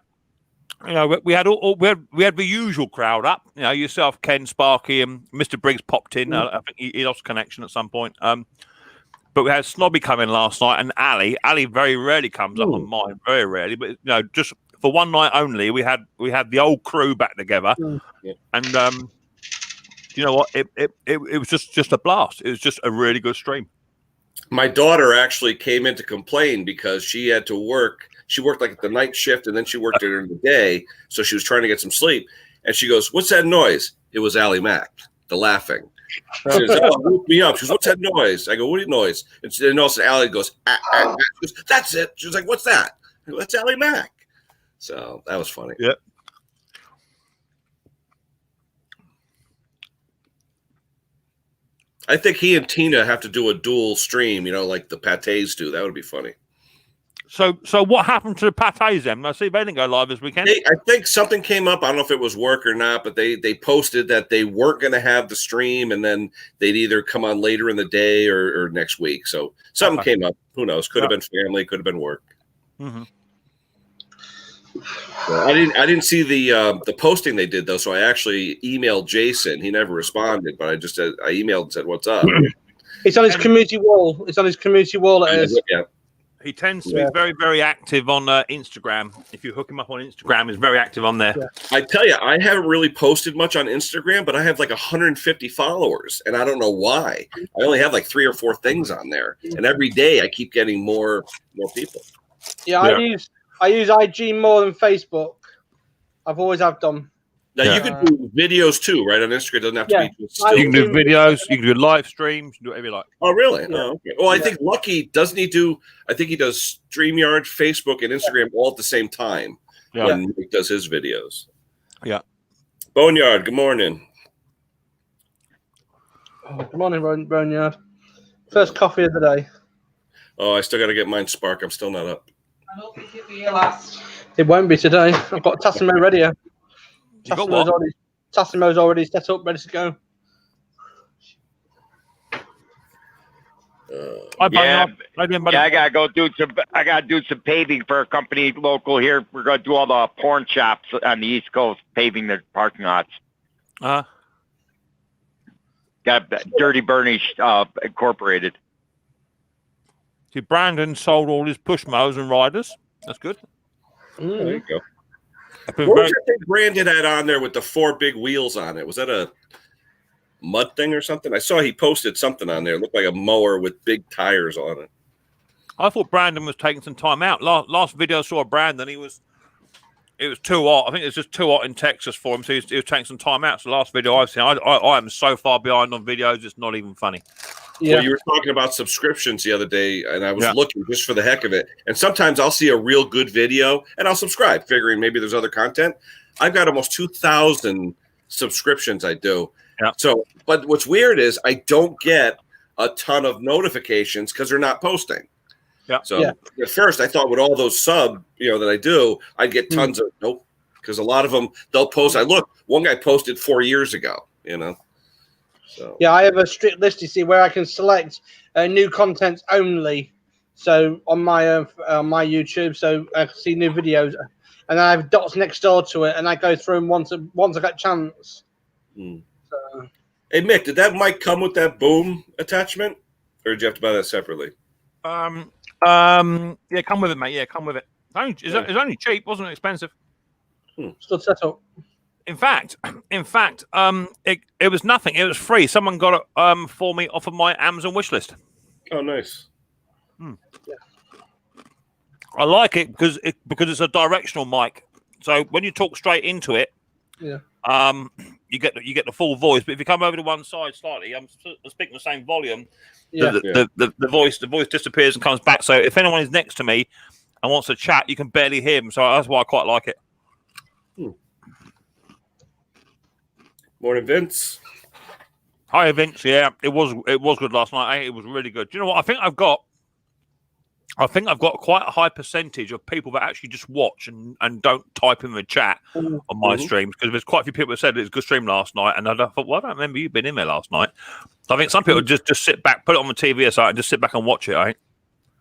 S4: the usual crowd up. Yourself, Ken, Sparky, and Mr. Briggs popped in. I think he lost connection at some point. But we had Snobby come in last night, and Ali. Ali very rarely comes up on mine, very rarely. But just for one night only, we had the old crew back together, and you know what? It was just a blast. It was just a really good stream.
S1: My daughter actually came in to complain because she had to work. She worked like the night shift and then she worked during the day. So she was trying to get some sleep. And she goes, "What's that noise?" It was Allie Mack, the laughing. She says, "Oh, woke me up." She goes, "What's that noise?" I go, "What noise?" And she knows Allie goes, "Ah, ah, ah." She goes, "That's it." She was like, "What's that?" I go, "That's Allie Mack." So that was funny.
S4: Yeah.
S1: I think he and Tina have to do a dual stream, like the Patés do. That would be funny.
S4: So what happened to the Patés then? I see they didn't go live this weekend.
S1: I think something came up. I don't know if it was work or not, but they posted that they weren't going to have the stream, and then they'd either come on later in the day or next week. So something came up. Who knows? Could have been family. Could have been work.
S4: Mm-hmm.
S1: So I didn't see the posting they did though. So I actually emailed Jason. He never responded, but I emailed and said, "What's up?"
S2: It's on his community wall. It's on his community wall. It is.
S1: Yeah.
S4: He tends to be very, very active on Instagram. If you hook him up on Instagram, he's very active on there.
S2: Yeah.
S1: I tell you, I haven't really posted much on Instagram, but I have like 150 followers, and I don't know why. I only have like 3 or 4 things on there, and every day I keep getting more people.
S2: Yeah, I use IG more than Facebook. I've always have done.
S1: Now you can do videos too, right? On Instagram, it doesn't have to be.
S4: You can do videos, you can do live streams, you can do whatever you like.
S1: Oh, really?
S2: Yeah.
S1: Oh, okay. Well, I think Lucky doesn't he do? I think he does StreamYard, Facebook, and Instagram all at the same time when he does his videos.
S4: Yeah.
S1: Boneyard, good morning.
S2: Oh, good morning, Boneyard. First coffee of the day.
S1: Oh, I still got to get mine Spark. I'm still not up.
S5: I don't think it'll be here last.
S2: It won't be today. I've got Tassimo ready here.
S4: You got what?
S2: Tassimo's already set up, ready to go.
S4: Hi,
S3: Yeah,
S4: buddy.
S3: I gotta do some paving for a company local here. We're gonna do all the porn shops on the East Coast, paving their parking lots. Got Dirty Bernie Incorporated.
S4: See, Brandon sold all his push mowers and riders. That's good.
S1: There you go. What was that thing Brandon had on there with the 4 big wheels on it? Was that a mud thing or something? I saw he posted something on there. It looked like a mower with big tires on it.
S4: I thought Brandon was taking some time out. Last video I saw of Brandon, it was too hot. I think it was just too hot in Texas for him, so he was taking some time out. So the last video I've seen, I am so far behind on videos, it's not even funny.
S2: Yeah.
S1: Well, you were talking about subscriptions the other day, and I was looking just for the heck of it. And sometimes I'll see a real good video, and I'll subscribe, figuring maybe there's other content. I've got almost 2,000 subscriptions I do.
S4: Yeah.
S1: So, but what's weird is I don't get a ton of notifications because they're not posting.
S4: Yeah.
S1: So at first I thought with all those that I do, I'd get tons of nope. Because a lot of them, they'll post. One guy posted 4 years ago, So.
S2: Yeah, I have a strict list, you see, where I can select new content only. So on my YouTube, so I can see new videos, and I have dots next door to it, and I go through them once I get a chance. So.
S1: Hey Mick, did that mic come with that boom attachment, or did you have to buy that separately?
S4: Yeah, come with it, mate. Yeah, come with it. It's only cheap, wasn't expensive.
S2: It's good setup.
S4: In fact, it was nothing. It was free. Someone got it for me off of my Amazon wish list.
S1: Oh, nice.
S2: Yeah.
S4: I like it because it's a directional mic. So when you talk straight into it, you get the full voice. But if you come over to one side slightly, I'm speaking the same volume. The voice disappears and comes back. So if anyone is next to me and wants to chat, you can barely hear them. So that's why I quite like it.
S1: Morning, Vince.
S4: Hi, Vince. Yeah, it was good last night. It was really good. Do you know what? I think I've got quite a high percentage of people that actually just watch and don't type in the chat on my streams, because there's quite a few people that said it was a good stream last night, and I thought, well, I don't remember you being in there last night. So I think some people just sit back, put it on the TV or something, and just sit back and watch it.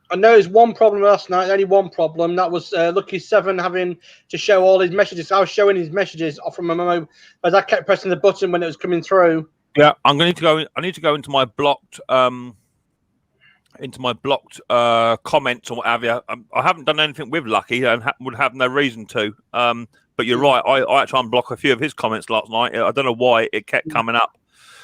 S2: I know there's one problem last night, only one problem. That was Lucky 7 having to show all his messages. I was showing his messages off from my mobile, but I kept pressing the button when it was coming through.
S4: Yeah, I need to go into my blocked comments or what have you. I haven't done anything with Lucky and would have no reason to. But you're right. I actually unblocked a few of his comments last night. I don't know why it kept coming up.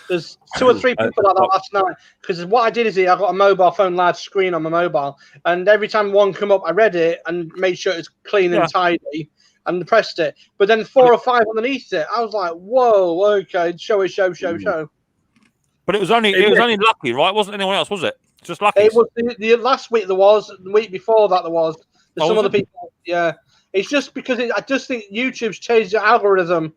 S2: There's 2 or 3 people like that last night. Because what I did is I got a mobile phone large screen on my mobile, and every time one come up, I read it and made sure it was clean and tidy, and pressed it. But then 4 or 5 underneath it, I was like, "Whoa, okay, show."
S4: But it was only Lucky, right? It wasn't anyone else, was it? Just Lucky.
S2: It was the last week there was. The week before that there was. There's some other people. Yeah, it's just because I just think YouTube's changed the algorithm.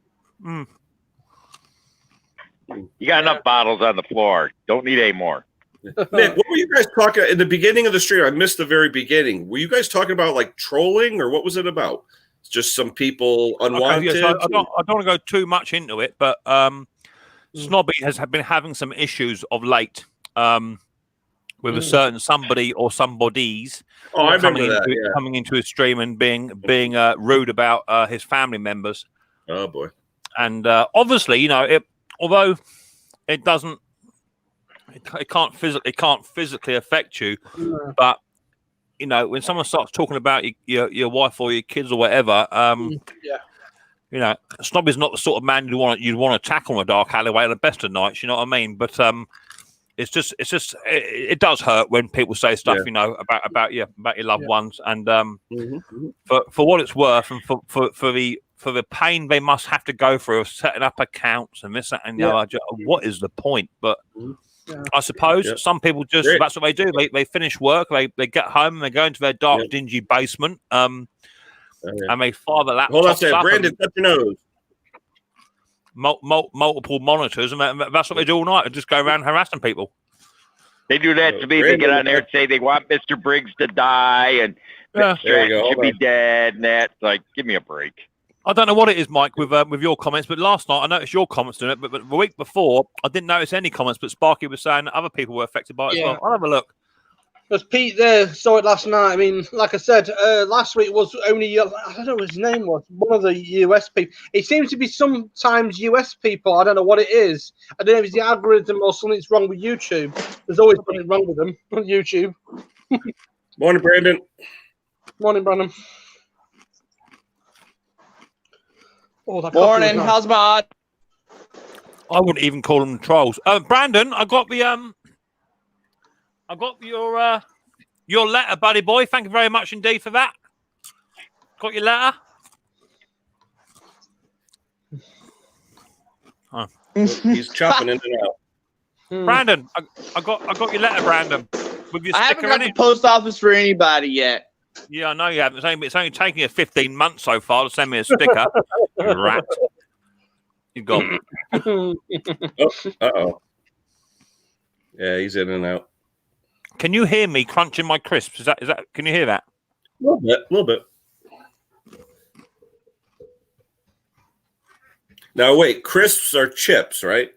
S3: You got enough bottles on the floor. Don't need any more.
S1: Nick, what were you guys talking in the beginning of the stream? I missed the very beginning. Were you guys talking about like trolling, or what was it about? It's just some people unwanted.
S4: Okay, I don't want to go too much into it, but Snobby has been having some issues of late with a certain somebody or somebodies coming into his stream and being rude about his family members.
S1: Oh boy!
S4: And obviously, you know, although it doesn't, it can't physically affect you, but you know, when someone starts talking about your wife or your kids or whatever, you know, Snobby's not the sort of man you'd want to tackle in a dark alleyway at the best of nights. You know what I mean? But it does hurt when people say stuff, you know, about your loved ones, and for what it's worth, and for the pain they must have to go through of setting up accounts and this, that, and the other. What is the point? But I suppose some people that's what they do. They finish work, they get home, and they go into their dark, dingy basement, and they fire the laptops.
S1: Hold on a second, Brandon, touch your nose.
S4: Multiple monitors, and that's what they do all night. They just go around harassing people.
S3: They do that to me. They get on there and say they want Mr. Briggs to die and Mr. should be dead, and that's like, give me a break.
S4: I don't know what it is, Mike, with your comments, but last night I noticed your comments on it, but the week before I didn't notice any comments, but Sparky was saying that other people were affected by it as well. I'll have a look.
S2: Because Pete there saw it last night. I mean, like I said, last week was only, I don't know what his name was, one of the US people. It seems to be sometimes US people. I don't know what it is. I don't know if it's the algorithm or something's wrong with YouTube. There's always something wrong with them on YouTube.
S1: Morning, Brandon.
S2: Morning, Brandon. Oh,
S6: morning, how's my?
S4: I wouldn't even call them trolls. Brandon, I got your letter, buddy boy. Thank you very much indeed for that. Got your letter?
S1: Oh. He's chopping in and out.
S4: Brandon, I got your letter, Brandon. With your
S6: I
S4: sticker
S6: haven't got
S4: in
S6: the post office for anybody yet.
S4: Yeah, I know you haven't. It's only taken you 15 months so far to send me a sticker. Rat. You've gone.
S1: Uh-oh. Yeah, he's in and out.
S4: Can you hear me crunching my crisps? Is that? Can you hear that?
S1: A little bit. Now wait, crisps are chips, right?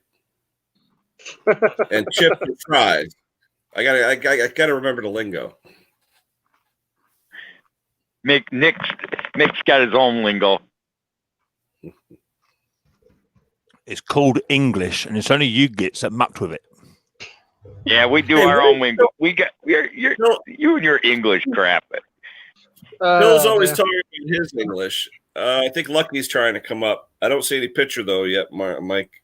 S1: And chips are fries. I gotta remember the lingo.
S3: Nick's got his own lingo.
S4: It's called English, and it's only you gits that mucked with it.
S3: Yeah, we do our own lingo. You and your English crap.
S1: Bill's always talking about his English. I think Lucky's trying to come up. I don't see any picture though yet, Mike.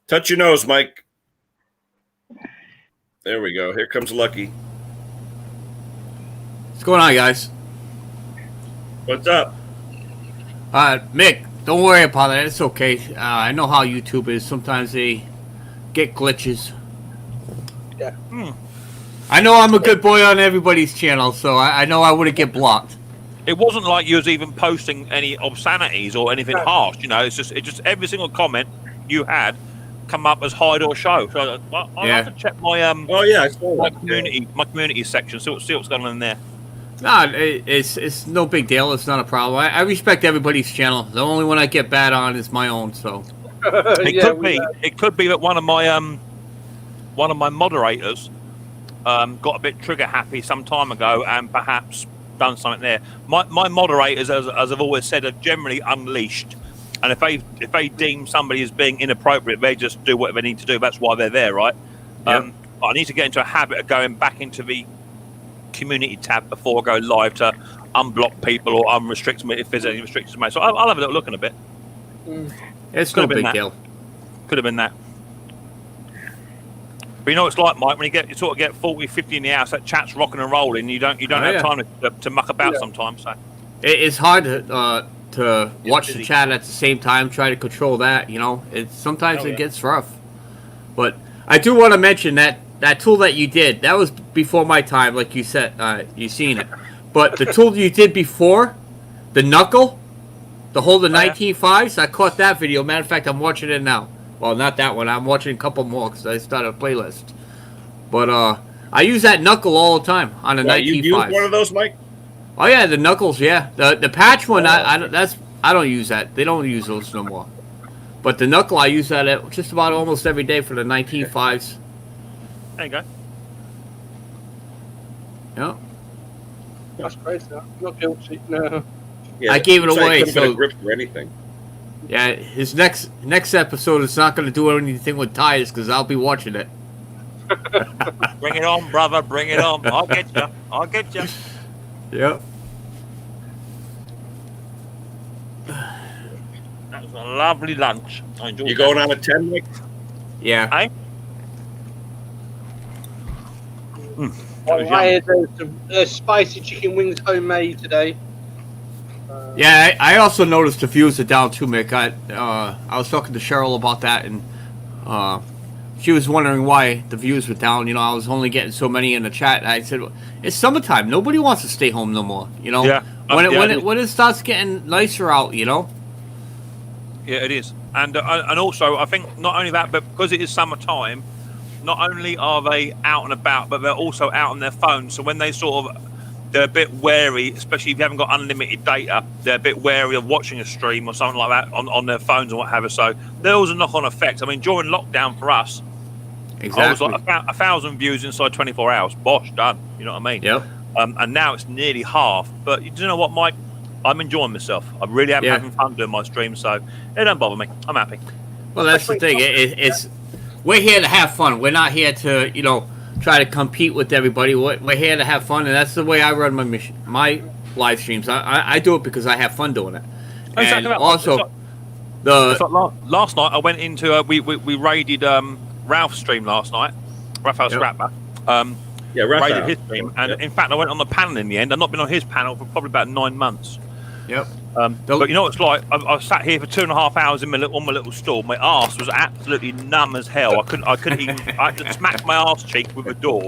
S1: Touch your nose, Mike. There we go. Here comes Lucky.
S7: What's going on, guys?
S1: What's up?
S7: Mick, don't worry about that. It's okay. I know how YouTube is. Sometimes they get glitches.
S2: Yeah.
S7: I know I'm a good boy on everybody's channel, so I know I wouldn't get blocked.
S4: It wasn't like you was even posting any obscenities or anything harsh. You know, it's just every single comment you had come up as hide or show. So I'll have to check my
S1: I saw
S4: my community section. See what's going on in there.
S7: No, it's no big deal. It's not a problem. I respect everybody's channel. The only one I get bad on is my own. So
S4: it could be that one of my moderators got a bit trigger happy some time ago and perhaps done something there. My moderators, as I've always said, are generally unleashed, and if they deem somebody as being inappropriate, they just do whatever they need to do. That's why they're there, right? I need to get into a habit of going back into the community tab before I go live to unblock people or unrestrict me if there's any restrictions made. So I'll have a little look in a bit.
S7: It's no big deal.
S4: Could have been that. But you know what it's like, Mike, when you sort of get 40, 50 in the house, that chat's rocking and rolling. You don't have time to muck about sometimes. So
S7: It's hard to watch the chat at the same time, try to control that. You know, sometimes it gets rough. But I do want to mention that tool that you did, that was before my time, like you said, you seen it. But the tool you did before, the knuckle, to hold the 19.5s, I caught that video. Matter of fact, I'm watching it now. Well, not that one. I'm watching a couple more because I started a playlist. But I use that knuckle all the time on the 19.5s.
S1: You use one of those, Mike?
S7: Oh yeah, the knuckles. Yeah, the patch one. I don't use that. They don't use those no more. But the knuckle, I use that at just about almost every day for the 19.5s.
S4: there you go.
S7: Yeah.
S2: That's crazy. I'm not guilty. No.
S1: Yeah,
S7: I gave it
S1: looks like
S7: away,
S1: couldn't get a
S7: so-
S1: grip for anything.
S7: Yeah, his next episode is not going to do anything with tires because I'll be watching it.
S4: Bring it on, brother. Bring it on. I'll get you. I'll get you.
S7: Yep.
S4: That was a lovely lunch. I enjoyed
S1: You
S4: that.
S1: going on a 10, Mike?
S7: Yeah.
S4: Hey? That was
S2: I
S4: yummy.
S2: had some spicy chicken wings homemade today.
S7: Yeah, I also noticed the views are down too, Mick. I was talking to Cheryl about that, and she was wondering why the views were down. You know, I was only getting so many in the chat. And I said, it's summertime. Nobody wants to stay home no more. You know,
S4: Yeah.
S7: when it starts getting nicer out, you know.
S4: Yeah, it is, and also I think not only that, but because it is summertime, not only are they out and about, but they're also out on their phones. So when they're a bit wary, especially if you haven't got unlimited data, they're a bit wary of watching a stream or something like that on their phones and what have you. So there was a knock-on effect. I mean, during lockdown for us, I was like 1,000 views inside 24 hours. Bosh, done. You know what I mean?
S7: Yep.
S4: And now it's nearly half. But do you know what, Mike? I'm enjoying myself. I really am having fun doing my stream, so it don't bother me. I'm happy.
S7: Well, that's the thing. It's we're here to have fun. We're not here to try to compete with everybody. We're here to have fun, and that's the way I run my live streams. I do it because I have fun doing it. And also,
S4: last night I went into we raided Ralph's stream last night. Raphael Scrapper.
S1: Yeah, Raphael.
S4: Raided his stream, and in fact I went on the panel in the end. I've not been on his panel for probably about 9 months.
S7: Yep.
S4: But you know what it's like? I sat here for 2.5 hours on my little stall. My arse was absolutely numb as hell. I couldn't even. I had to smack my arse cheek with a door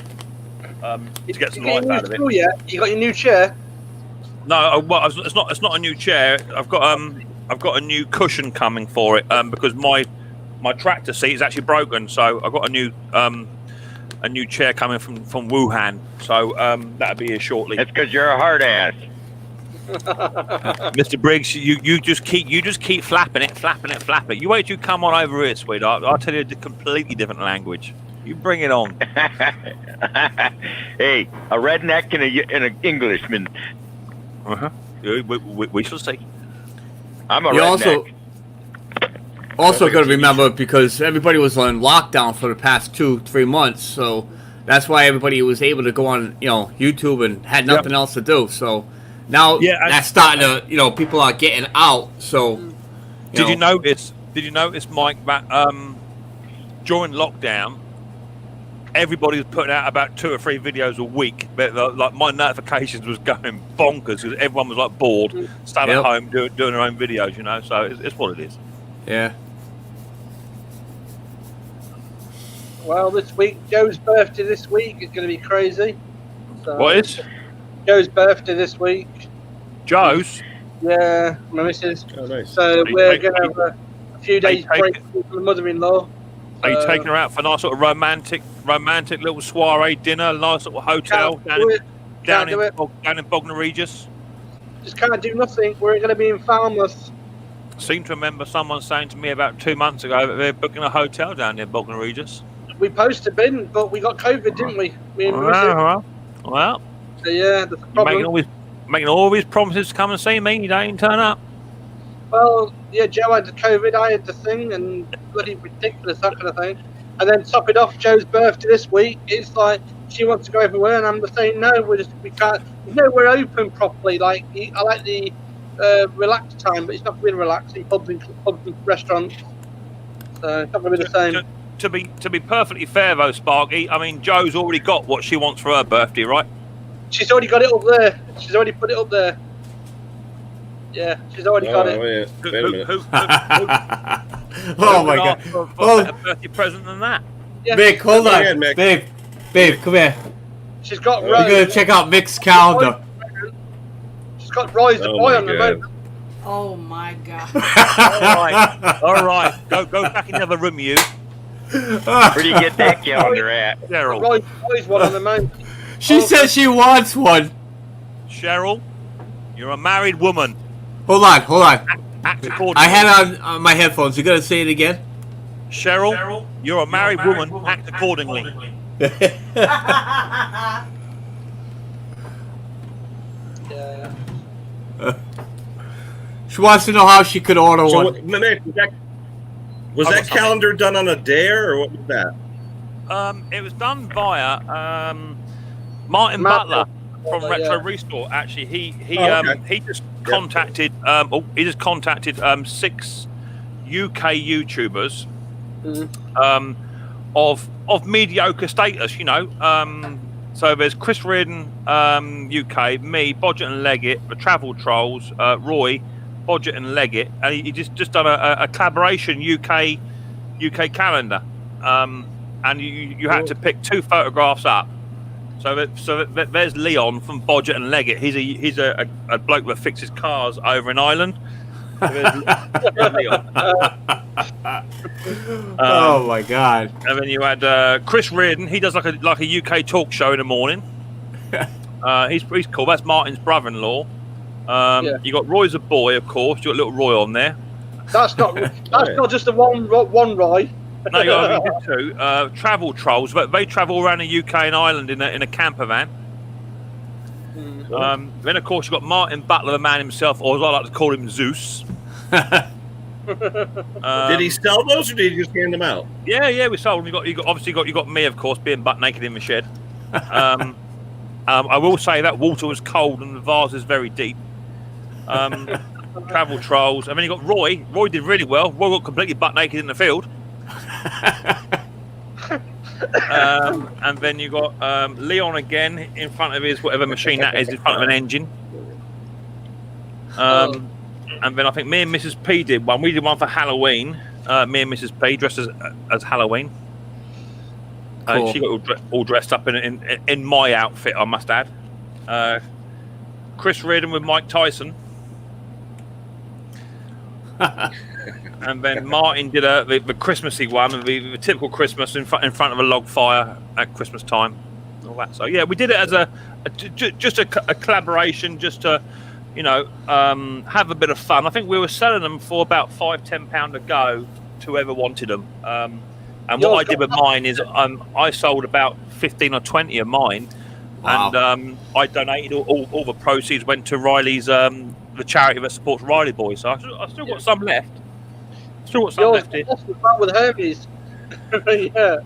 S4: to get some life out of it.
S2: Yeah, you got your new chair.
S4: No, well, it's not a new chair. I've got a new cushion coming for it because my tractor seat is actually broken. So I've got a new chair coming from Wuhan. So that'll be here shortly.
S3: That's because you're a hard ass.
S4: Mr. Briggs, you just keep flapping it. You wait till you come on over here, sweetheart. I'll tell you a completely different language. You bring it on.
S3: Hey, a redneck and an Englishman.
S4: We shall see.
S3: I'm a
S7: You
S3: redneck.
S7: also got to remember, because everybody was on lockdown for the past 2-3 months, so that's why everybody was able to go on YouTube and had nothing else to do. So now that's starting to people are getting out. So
S4: Did you notice, Mike, that during lockdown, everybody was putting out about 2 or 3 videos a week. But like my notifications was going bonkers because everyone was like bored, staying at home doing their own videos. So it's what it is.
S7: Yeah.
S2: Well, this week, Joe's birthday this week is going to be crazy. So,
S4: What is
S2: Joe's birthday this week?
S4: Joe's?
S2: Yeah, my missus.
S1: Oh, nice.
S2: So we're going to have a few days break with the mother-in-law.
S4: Are you taking her out for a nice sort of romantic little soiree dinner, nice little hotel down in Bognor Regis?
S2: Just can't do nothing. We're going to be in Falmouth.
S4: Seem to remember someone saying to me about 2 months ago that they're booking a hotel down near Bognor Regis.
S2: We supposed to been, but we got COVID, didn't we? Me and my missus.
S4: Well,
S2: So yeah, that's the problem.
S4: making all these promises to come and see me. You don't even turn up.
S2: Well, yeah, Joe had the COVID, I had the thing, and bloody ridiculous, that kind of thing. And then top it off, Joe's birthday this week. It's like she wants to go everywhere, and I'm just saying no. We can't. We're open properly. Like I like the relaxed time, but it's not really relaxing. Pubs and restaurants, so it's not going to be the same.
S4: to be perfectly fair though, Sparky, I mean, Joe's already got what she wants for her birthday, right?
S2: She's already got it up there. She's already put it up there. Yeah, she's already got it.
S1: Wait a minute.
S7: Oh my god.
S4: For a
S7: Oh.
S4: better birthday present than that.
S2: Yeah,
S7: Mick, hold
S1: Go
S7: on.
S1: ahead, Mick.
S7: Babe, come here.
S2: she's got
S1: We're
S7: We're
S2: Rose.
S7: gonna check out Mick's calendar.
S2: She's got Rise the
S1: Oh
S2: boy
S1: my
S2: on the
S1: God.
S2: moment.
S5: Oh my god.
S4: All right. Go back in the other room, you.
S3: Where do you get that calendar at?
S4: Cheryl.
S2: Rise one on the moment.
S7: She says she wants one.
S4: Cheryl, you're a married woman.
S7: Hold on.
S4: Act accordingly.
S7: I had on my headphones. You gotta say it again?
S4: Cheryl, you're a married woman. Act accordingly.
S2: Yeah.
S7: She wants to know how she could order
S1: So,
S7: one.
S1: Mick, was that calendar done on a dare or what was that?
S4: It was done via Martin
S2: Matt-
S4: Butler from
S2: yeah.
S4: Retro Restore. Actually, he
S1: okay.
S4: he just contacted 6 UK YouTubers
S2: Mhm.
S4: of mediocre status. You know, so there's Chris Reardon, UK, me, Bodgett and Leggett, the Travel Trolls, Roy, Bodgett and Leggett, and he just done a collaboration UK calendar. And you had to pick 2 photographs up. So that there's Leon from Bodgett and Leggett. He's a bloke that fixes cars over in Ireland. So there's Leon.
S7: Oh my god.
S4: And then you had Chris Reardon. He does like a UK talk show in the morning. He's cool. That's Martin's brother-in-law.
S2: Yeah.
S4: You got Roy the boy, of course. You got little Roy on there.
S2: That's not just the one Roy.
S4: No, you got 2 travel trolls, but they travel around the UK and Ireland in a camper van. Then of course you got Martin Butler, the man himself, or as I like to call him, Zeus.
S1: Did he sell those or did he just hand them out?
S4: Yeah, we sold them. You got me, of course, being butt naked in the shed. I will say that water was cold and the vase is very deep. Travel trolls, and then you got Roy. Roy did really well. Roy got completely butt naked in the field. And then you got Leon again in front of his whatever machine that is, in front of an engine. And then I think me and Mrs. P did one. We did one for Halloween. Me and Mrs. P dressed as Halloween.
S7: Cool.
S4: She got all dressed up in my outfit, I must add. Chris Reardon with Mike Tyson. And then Martin did the Christmassy one, the typical Christmas in front of a log fire at Christmas time, all that. So yeah, we did it as just a collaboration, just to have a bit of fun. I think we were selling them for about £5-10 a go to whoever wanted them. And what I did with mine is I sold about 15 or 20 of mine.
S7: Wow.
S4: And I donated all the proceeds went to Riley's the charity that supports Riley Boys. So I still got some left. Still got some left here.
S2: With Hermes. Yeah.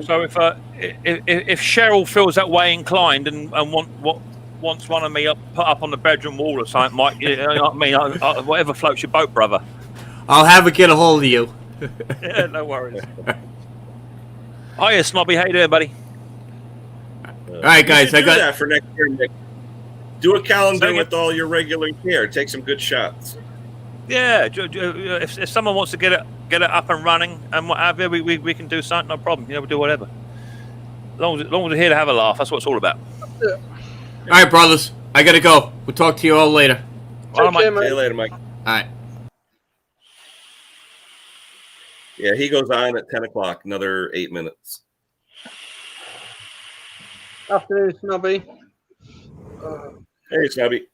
S4: So if Cheryl feels that way inclined and wants one of me put up on the bedroom wall or something, Mike, you know what I mean? Whatever floats your boat, brother.
S7: I'll have her get a hold of you.
S4: Yeah, no worries. Hiya, Snobby. How you doing, buddy?
S7: All right, guys.
S1: Do that for next year, Nick. Do a calendar with all your regular gear. Take some good shots.
S4: Yeah, if someone wants to get it up and running and what have you, we can do something. No problem. We'll do whatever. As long as we're here to have a laugh, that's what it's all about.
S7: All right, brothers. I gotta go. We'll talk to you all later.
S4: All right,
S2: care,
S4: mate.
S1: See you later, Mike.
S7: All right.
S1: Yeah, he goes on at 10 o'clock. Another 8 minutes.
S2: Afternoon, Snobby.
S1: Hey, Snubby.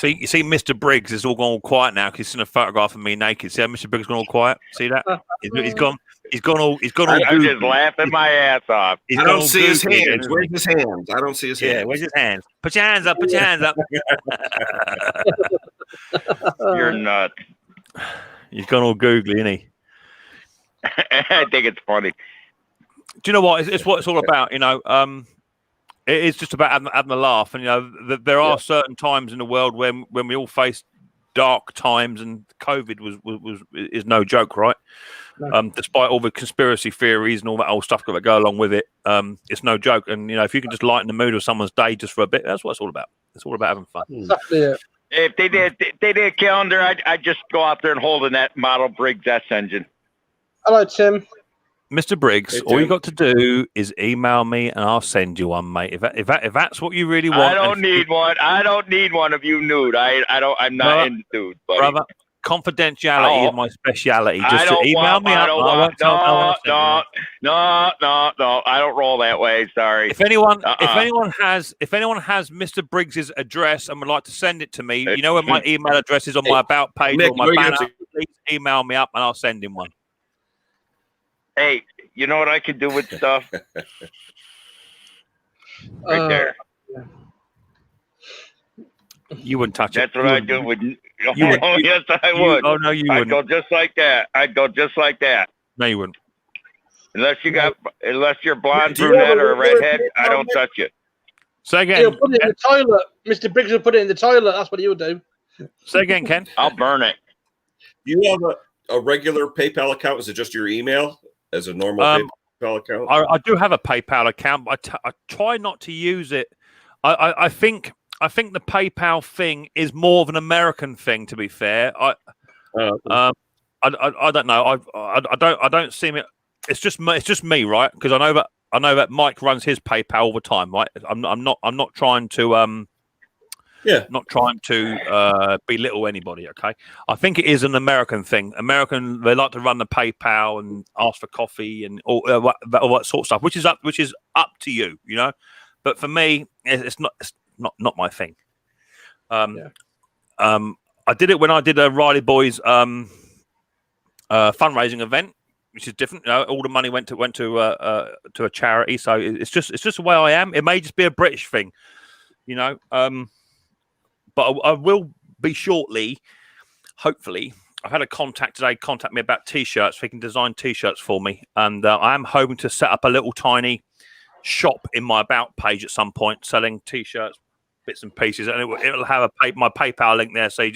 S4: You see, Mr. Briggs is all gone all quiet now because he's seen a photograph of me naked. See how Mr. Briggs gone all quiet? See that? He's gone all.
S3: I'm just laughing my ass off.
S1: I don't see his hands. Where's his hands? I don't see his hands.
S4: Yeah, where's his hands? Put your hands up. Put your hands up.
S3: You're nuts.
S4: He's gone all googly, isn't he?
S3: I think it's funny.
S4: Do you know what? It's what it's all about. It is just about having a laugh. And there are certain times in the world when we all face dark times, and COVID is no joke, right?
S2: No.
S4: Despite all the conspiracy theories and all that old stuff that go along with it, it's no joke. And if you can just lighten the mood of someone's day just for a bit, that's what it's all about. It's all about having fun.
S2: Exactly it.
S3: If they did a calendar, I'd just go out there and hold in that model Briggs S engine.
S2: Hello, Tim.
S4: Mr. Briggs,
S1: Hey,
S4: all you
S1: Tim.
S4: got to do is email me, and I'll send you one, mate. If that's what you really want,
S3: I don't need one. I don't need one of you nude. I'm not
S4: Brother,
S3: into nude, buddy.
S4: brother. Confidentiality is my speciality. Just
S3: I don't
S4: email
S3: want,
S4: me
S3: I
S4: up.
S3: don't
S4: I
S3: want,
S4: won't tell no one to send you.
S3: no. I don't roll that way. Sorry.
S4: If anyone has Mr. Briggs's address and would like to send it to me, you know where my email address is on my about page
S1: Mick,
S4: or my
S1: where you
S4: banner.
S1: gonna
S4: Please email me up and I'll send him one.
S3: Hey, you know what I can do with stuff? Right there.
S4: You wouldn't touch
S3: That's
S4: it.
S3: what I do with.
S4: You would-
S3: Oh, yes, I
S4: You-
S3: would.
S4: oh no, you
S3: I'd
S4: wouldn't.
S3: go just like that.
S4: No, you wouldn't.
S3: Unless you're blonde,
S2: Do you
S3: brunette,
S2: have a
S3: or a
S2: regular
S3: redhead, I don't
S2: PayPal?
S3: touch it.
S4: Say
S2: He'll
S4: again.
S2: put it in the toilet. Mr. Briggs will put it in the toilet. That's what he'll do.
S4: Say again, Ken.
S3: I'll burn it.
S1: Do you have a regular PayPal account? Is it just your email as a normal PayPal account?
S4: I do have a PayPal account, but I try not to use it. I think the PayPal thing is more of an American thing. To be fair, I don't know. I don't see it. It's just me, right? Because I know that Mike runs his PayPal all the time, right? I'm not trying to not trying to belittle anybody. Okay, I think it is an American thing. They like to run the PayPal and ask for coffee and all that sort of stuff, which is up to you, you know. But for me, it's not my thing. I did it when I did a Riley Boys fundraising event, which is different. All the money went to a charity, so it's just the way I am. It may just be a British thing, you know. But I will be shortly. Hopefully, I've had a contact today contact me about T-shirts. They can design T-shirts for me, and I am hoping to set up a little tiny shop in my about page at some point, selling T-shirts, bits and pieces, and it'll have my PayPal link there. So you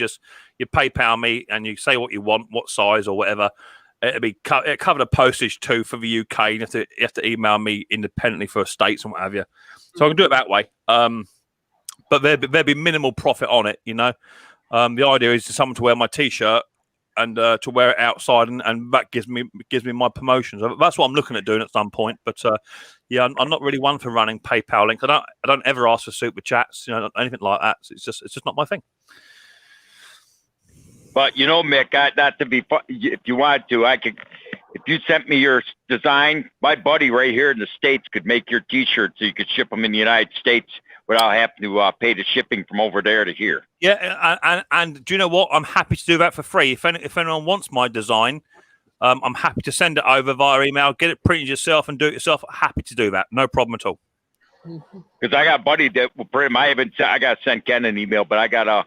S4: PayPal me and you say what you want, what size or whatever. It'll cover the postage too for the UK. You have to email me independently for states and what have you. So I can do it that way. But there'd be minimal profit on it, you know. The idea is for someone to wear my T-shirt and to wear it outside, and that gives me my promotions. That's what I'm looking at doing at some point. But yeah, I'm not really one for running PayPal links. I don't ever ask for super chats, you know, anything like that. It's just not my thing.
S3: But you know, Mick, not to be fun, if you wanted to, I could. If you sent me your design, my buddy right here in the States could make your T-shirts so you could ship them in the United States without having to pay the shipping from over there to here.
S4: Yeah, and do you know what? I'm happy to do that for free. If anyone wants my design, I'm happy to send it over via email, get it printed yourself and do it yourself. Happy to do that. No problem at all.
S3: Because I got a buddy that will print them. I got to send Ken an email, but I got a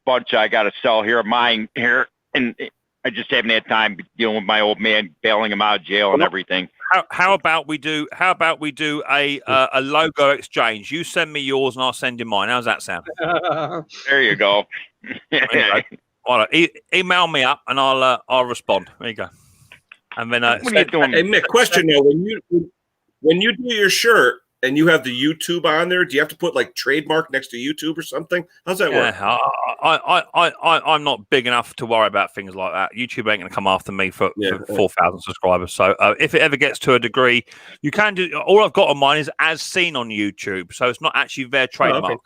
S3: bunch I got to sell here of mine here, and I just haven't had time dealing with my old man, bailing him out of jail and everything.
S4: How about we do a logo exchange? You send me yours and I'll send you mine. How's that sound?
S3: There you go.
S4: All right, email me up and I'll respond. There you go. And then
S3: What are you doing?
S1: Hey Mick, question though: when you do your shirt and you have the YouTube on there, do you have to put like trademark next to YouTube or something? How's that work?
S4: Yeah, I'm not big enough to worry about things like that. YouTube ain't going to come after me for 4,000 subscribers. So if it ever gets to a degree, you can do. All I've got on mine is as seen on YouTube, so it's not actually their trademark.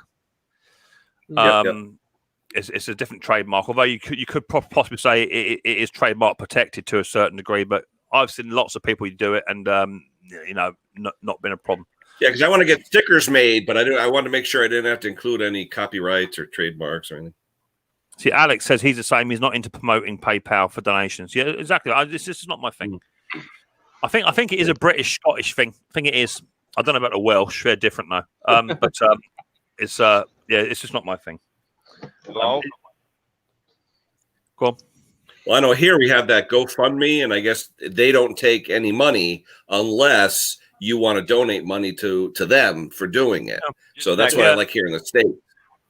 S4: It's a different trademark. Although you could possibly say it is trademark protected to a certain degree, but I've seen lots of people do it, and you know, not been a problem.
S1: Yeah, because I want to get stickers made, but I wanted to make sure I didn't have to include any copyrights or trademarks or anything.
S4: See, Alex says he's the same. He's not into promoting PayPal for donations. Yeah, exactly. This is not my thing. I think it is a British Scottish thing. I think it is. I don't know about the Welsh. They're different though. But it's just not my thing.
S3: Hello?
S4: Go on.
S1: Well, I know here we have that GoFundMe, and I guess they don't take any money unless you want to donate money to them for doing it. So that's what I like here in the States.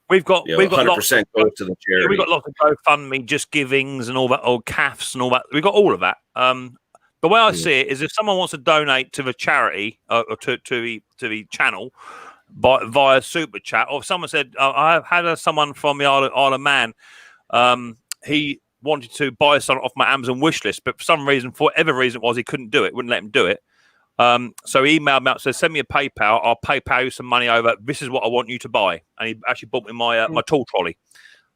S4: We've got
S1: 100% go to the charity.
S4: we've got lots of GoFundMe, just givings and all that, or CAFs and all that. We've got all of that. The way I see it is, if someone wants to donate to the charity or to the channel via super chat, or if someone said, I had someone from the Isle of Man, he wanted to buy something off my Amazon wish list, but for some reason, for whatever reason it was, he couldn't do it, wouldn't let him do it. So he emailed me out, said, send me a PayPal, I'll PayPal you some money over. This is what I want you to buy. And he actually bought me my tool trolley.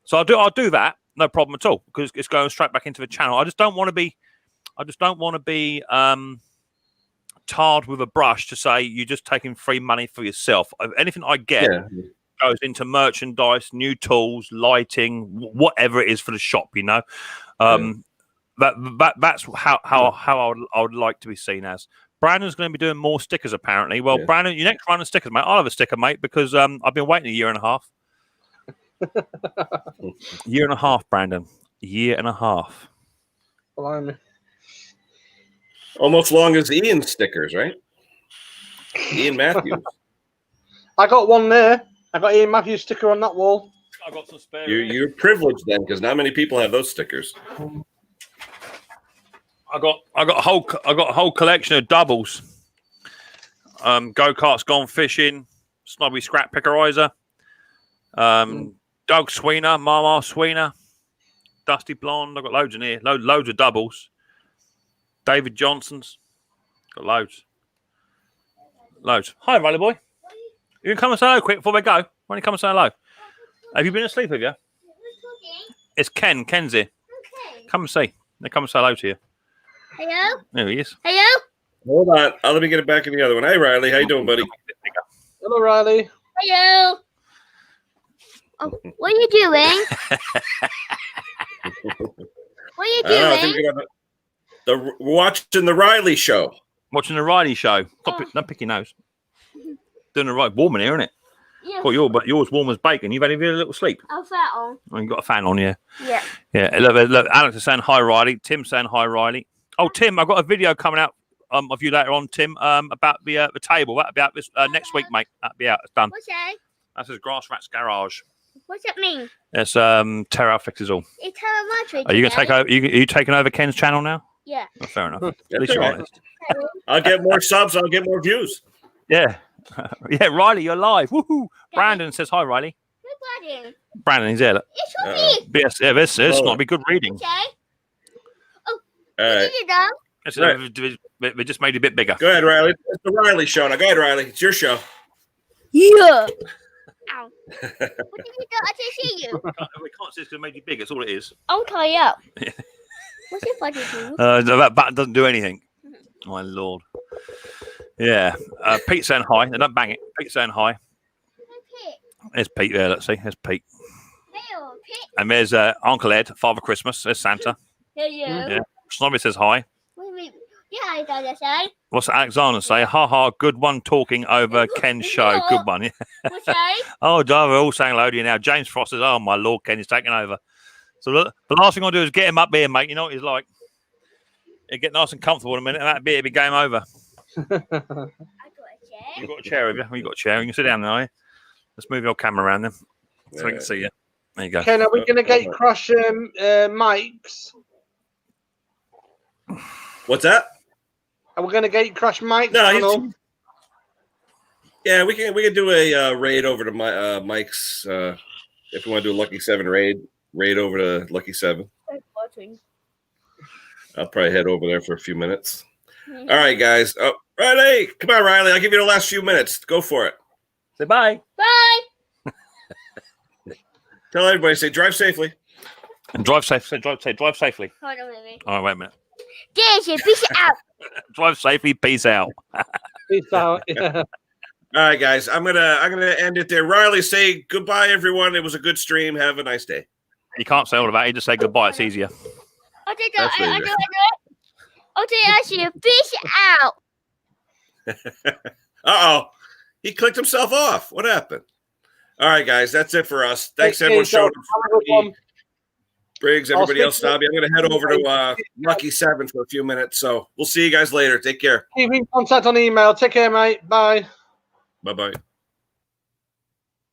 S4: So I'll do that, no problem at all, because it's going straight back into the channel. I just don't want to be tarred with a brush to say you're just taking free money for yourself. Anything I get goes into merchandise, new tools, lighting, whatever it is for the shop, you know. That's how I would like to be seen as. Brandon's going to be doing more stickers, apparently. Well, Brandon, your next run of stickers, mate. I'll have a sticker, mate, because I've been waiting a year and a half. Year and a half, Brandon. A year and a half.
S2: Blimey.
S1: Almost long as Ian's stickers, right? Ian Matthews.
S2: I got one there. I got Ian Matthews sticker on that wall.
S4: I got some spare.
S1: You're privileged then, because not many people have those stickers.
S4: I got a whole collection of doubles. Go-karts gone fishing, Snobby Scrap Pickerizer, Doug Sweener, Mama Sweener, Dusty Blonde. I've got loads in here. Loads of doubles. David Johnson's. Got loads. Hi, Riley boy. You can come and say hello quick before we go. Why don't you come and say hello? Have you been asleep, have you? It's Ken. Ken's here.
S8: Okay.
S4: Come and see. They come and say hello to you.
S8: Hello?
S4: There he is.
S8: Hello?
S1: Hold on. Let me get it back in the other one. Hey, Riley. How you doing, buddy?
S2: Hello, Riley.
S8: Hello? Oh, what are you doing? What are you
S1: I think
S8: doing?
S1: we're watching the Riley show.
S4: Watching the Riley show. Don't pick your nose. Doing the right warm in here, isn't it?
S8: Yeah.
S4: Well, yours warm as bacon. You've had a little sleep.
S8: I'll fat on.
S4: Oh, you've got a fan on, yeah.
S8: Yeah.
S4: Yeah. Look, Alex is saying hi, Riley. Tim's saying hi, Riley. Oh, Tim, I've got a video coming out of you later on, Tim, about the table. That'll be out this next week, mate. That'll be out. It's done.
S8: What's that?
S4: That's his Grass Rats Garage.
S8: What's that mean?
S4: It's Terra fixes all.
S8: It's telemetry.
S4: Are you gonna take over? Are you taking over Ken's channel now?
S8: Yeah.
S4: Oh, fair enough. At
S1: That's
S4: least you're
S1: all right.
S4: honest.
S1: I'll get more subs. I'll get more views.
S4: Yeah. Yeah, Riley, you're live. Woohoo! Brandon says hi, Riley.
S8: Who's Brandon?
S4: Brandon, he's here. Look.
S8: It's for me.
S4: Yes, yeah, this might be good reading.
S8: Okay.
S1: All right.
S8: You done?
S4: We just made it a bit bigger.
S1: Go ahead, Riley. It's the Riley show. Now, go ahead, Riley. It's your show.
S8: Yeah. Ow. What did you do? I didn't see you.
S4: We can't see it's going to make it bigger. That's all it is.
S8: I'll tie you up. What's your funny do?
S4: That button doesn't do anything. My lord. Yeah. Pete's saying hi. They don't bang it. Pete's saying hi. There's Pete there. Let's see. There's Pete.
S8: Hello, Pete.
S4: And there's Uncle Ed, Father Christmas. There's Santa.
S8: Hello.
S4: Yeah. Snobby says hi.
S8: What do you mean? Yeah, I got to say.
S4: What's Alexander say? Ha ha, good one talking over Ken's show. Good one.
S8: What's that?
S4: Oh, we're all saying hello to you now. James Frost says, oh, my lord, Ken is taking over. So the last thing I'll do is get him up here, mate. You know what he's like. He'll get nice and comfortable in a minute, and that'll be game over.
S8: I got a chair.
S4: You've got a chair, have you? You've got a chair. You can sit down now, eh? Let's move your camera around then so we can see you. There you go.
S2: Ken, are we going to get crush mics?
S1: What's that?
S2: Are we going to get crush mics?
S1: No,
S2: channel?
S1: Yeah, we can do a raid over to Mike's if we want to do a Lucky 7 raid over to Lucky 7. I'll probably head over there for a few minutes. All right, guys. Oh, Riley, come on, Riley. I'll give you the last few minutes. Go for it.
S4: Say bye.
S8: Bye.
S1: Tell everybody, say drive safely.
S4: And drive safe. Drive safely.
S8: Hold on a minute.
S4: All right, wait a minute.
S8: There's your fish out.
S4: Drive safely. Peace out.
S2: Peace out. Yeah.
S1: All right, guys. I'm gonna end it there. Riley, say goodbye, everyone. It was a good stream. Have a nice day.
S4: You can't say all of that. You just say goodbye. It's easier.
S8: I did
S1: That's what
S8: I
S1: it
S8: do
S1: is.
S8: it. I did actually fish out.
S1: Uh-oh. He clicked himself off. What happened? All right, guys. That's it for us. Thanks,
S2: Hey,
S1: everyone.
S2: so
S1: Showing
S2: have a good one.
S1: Briggs, everybody
S2: I'll
S1: else.
S2: speak to
S1: Stabby. I'm going to head over to Lucky 7 for a few minutes. So we'll see you guys later. Take care.
S2: Keep in contact on email. Take care, mate. Bye.
S1: Bye-bye.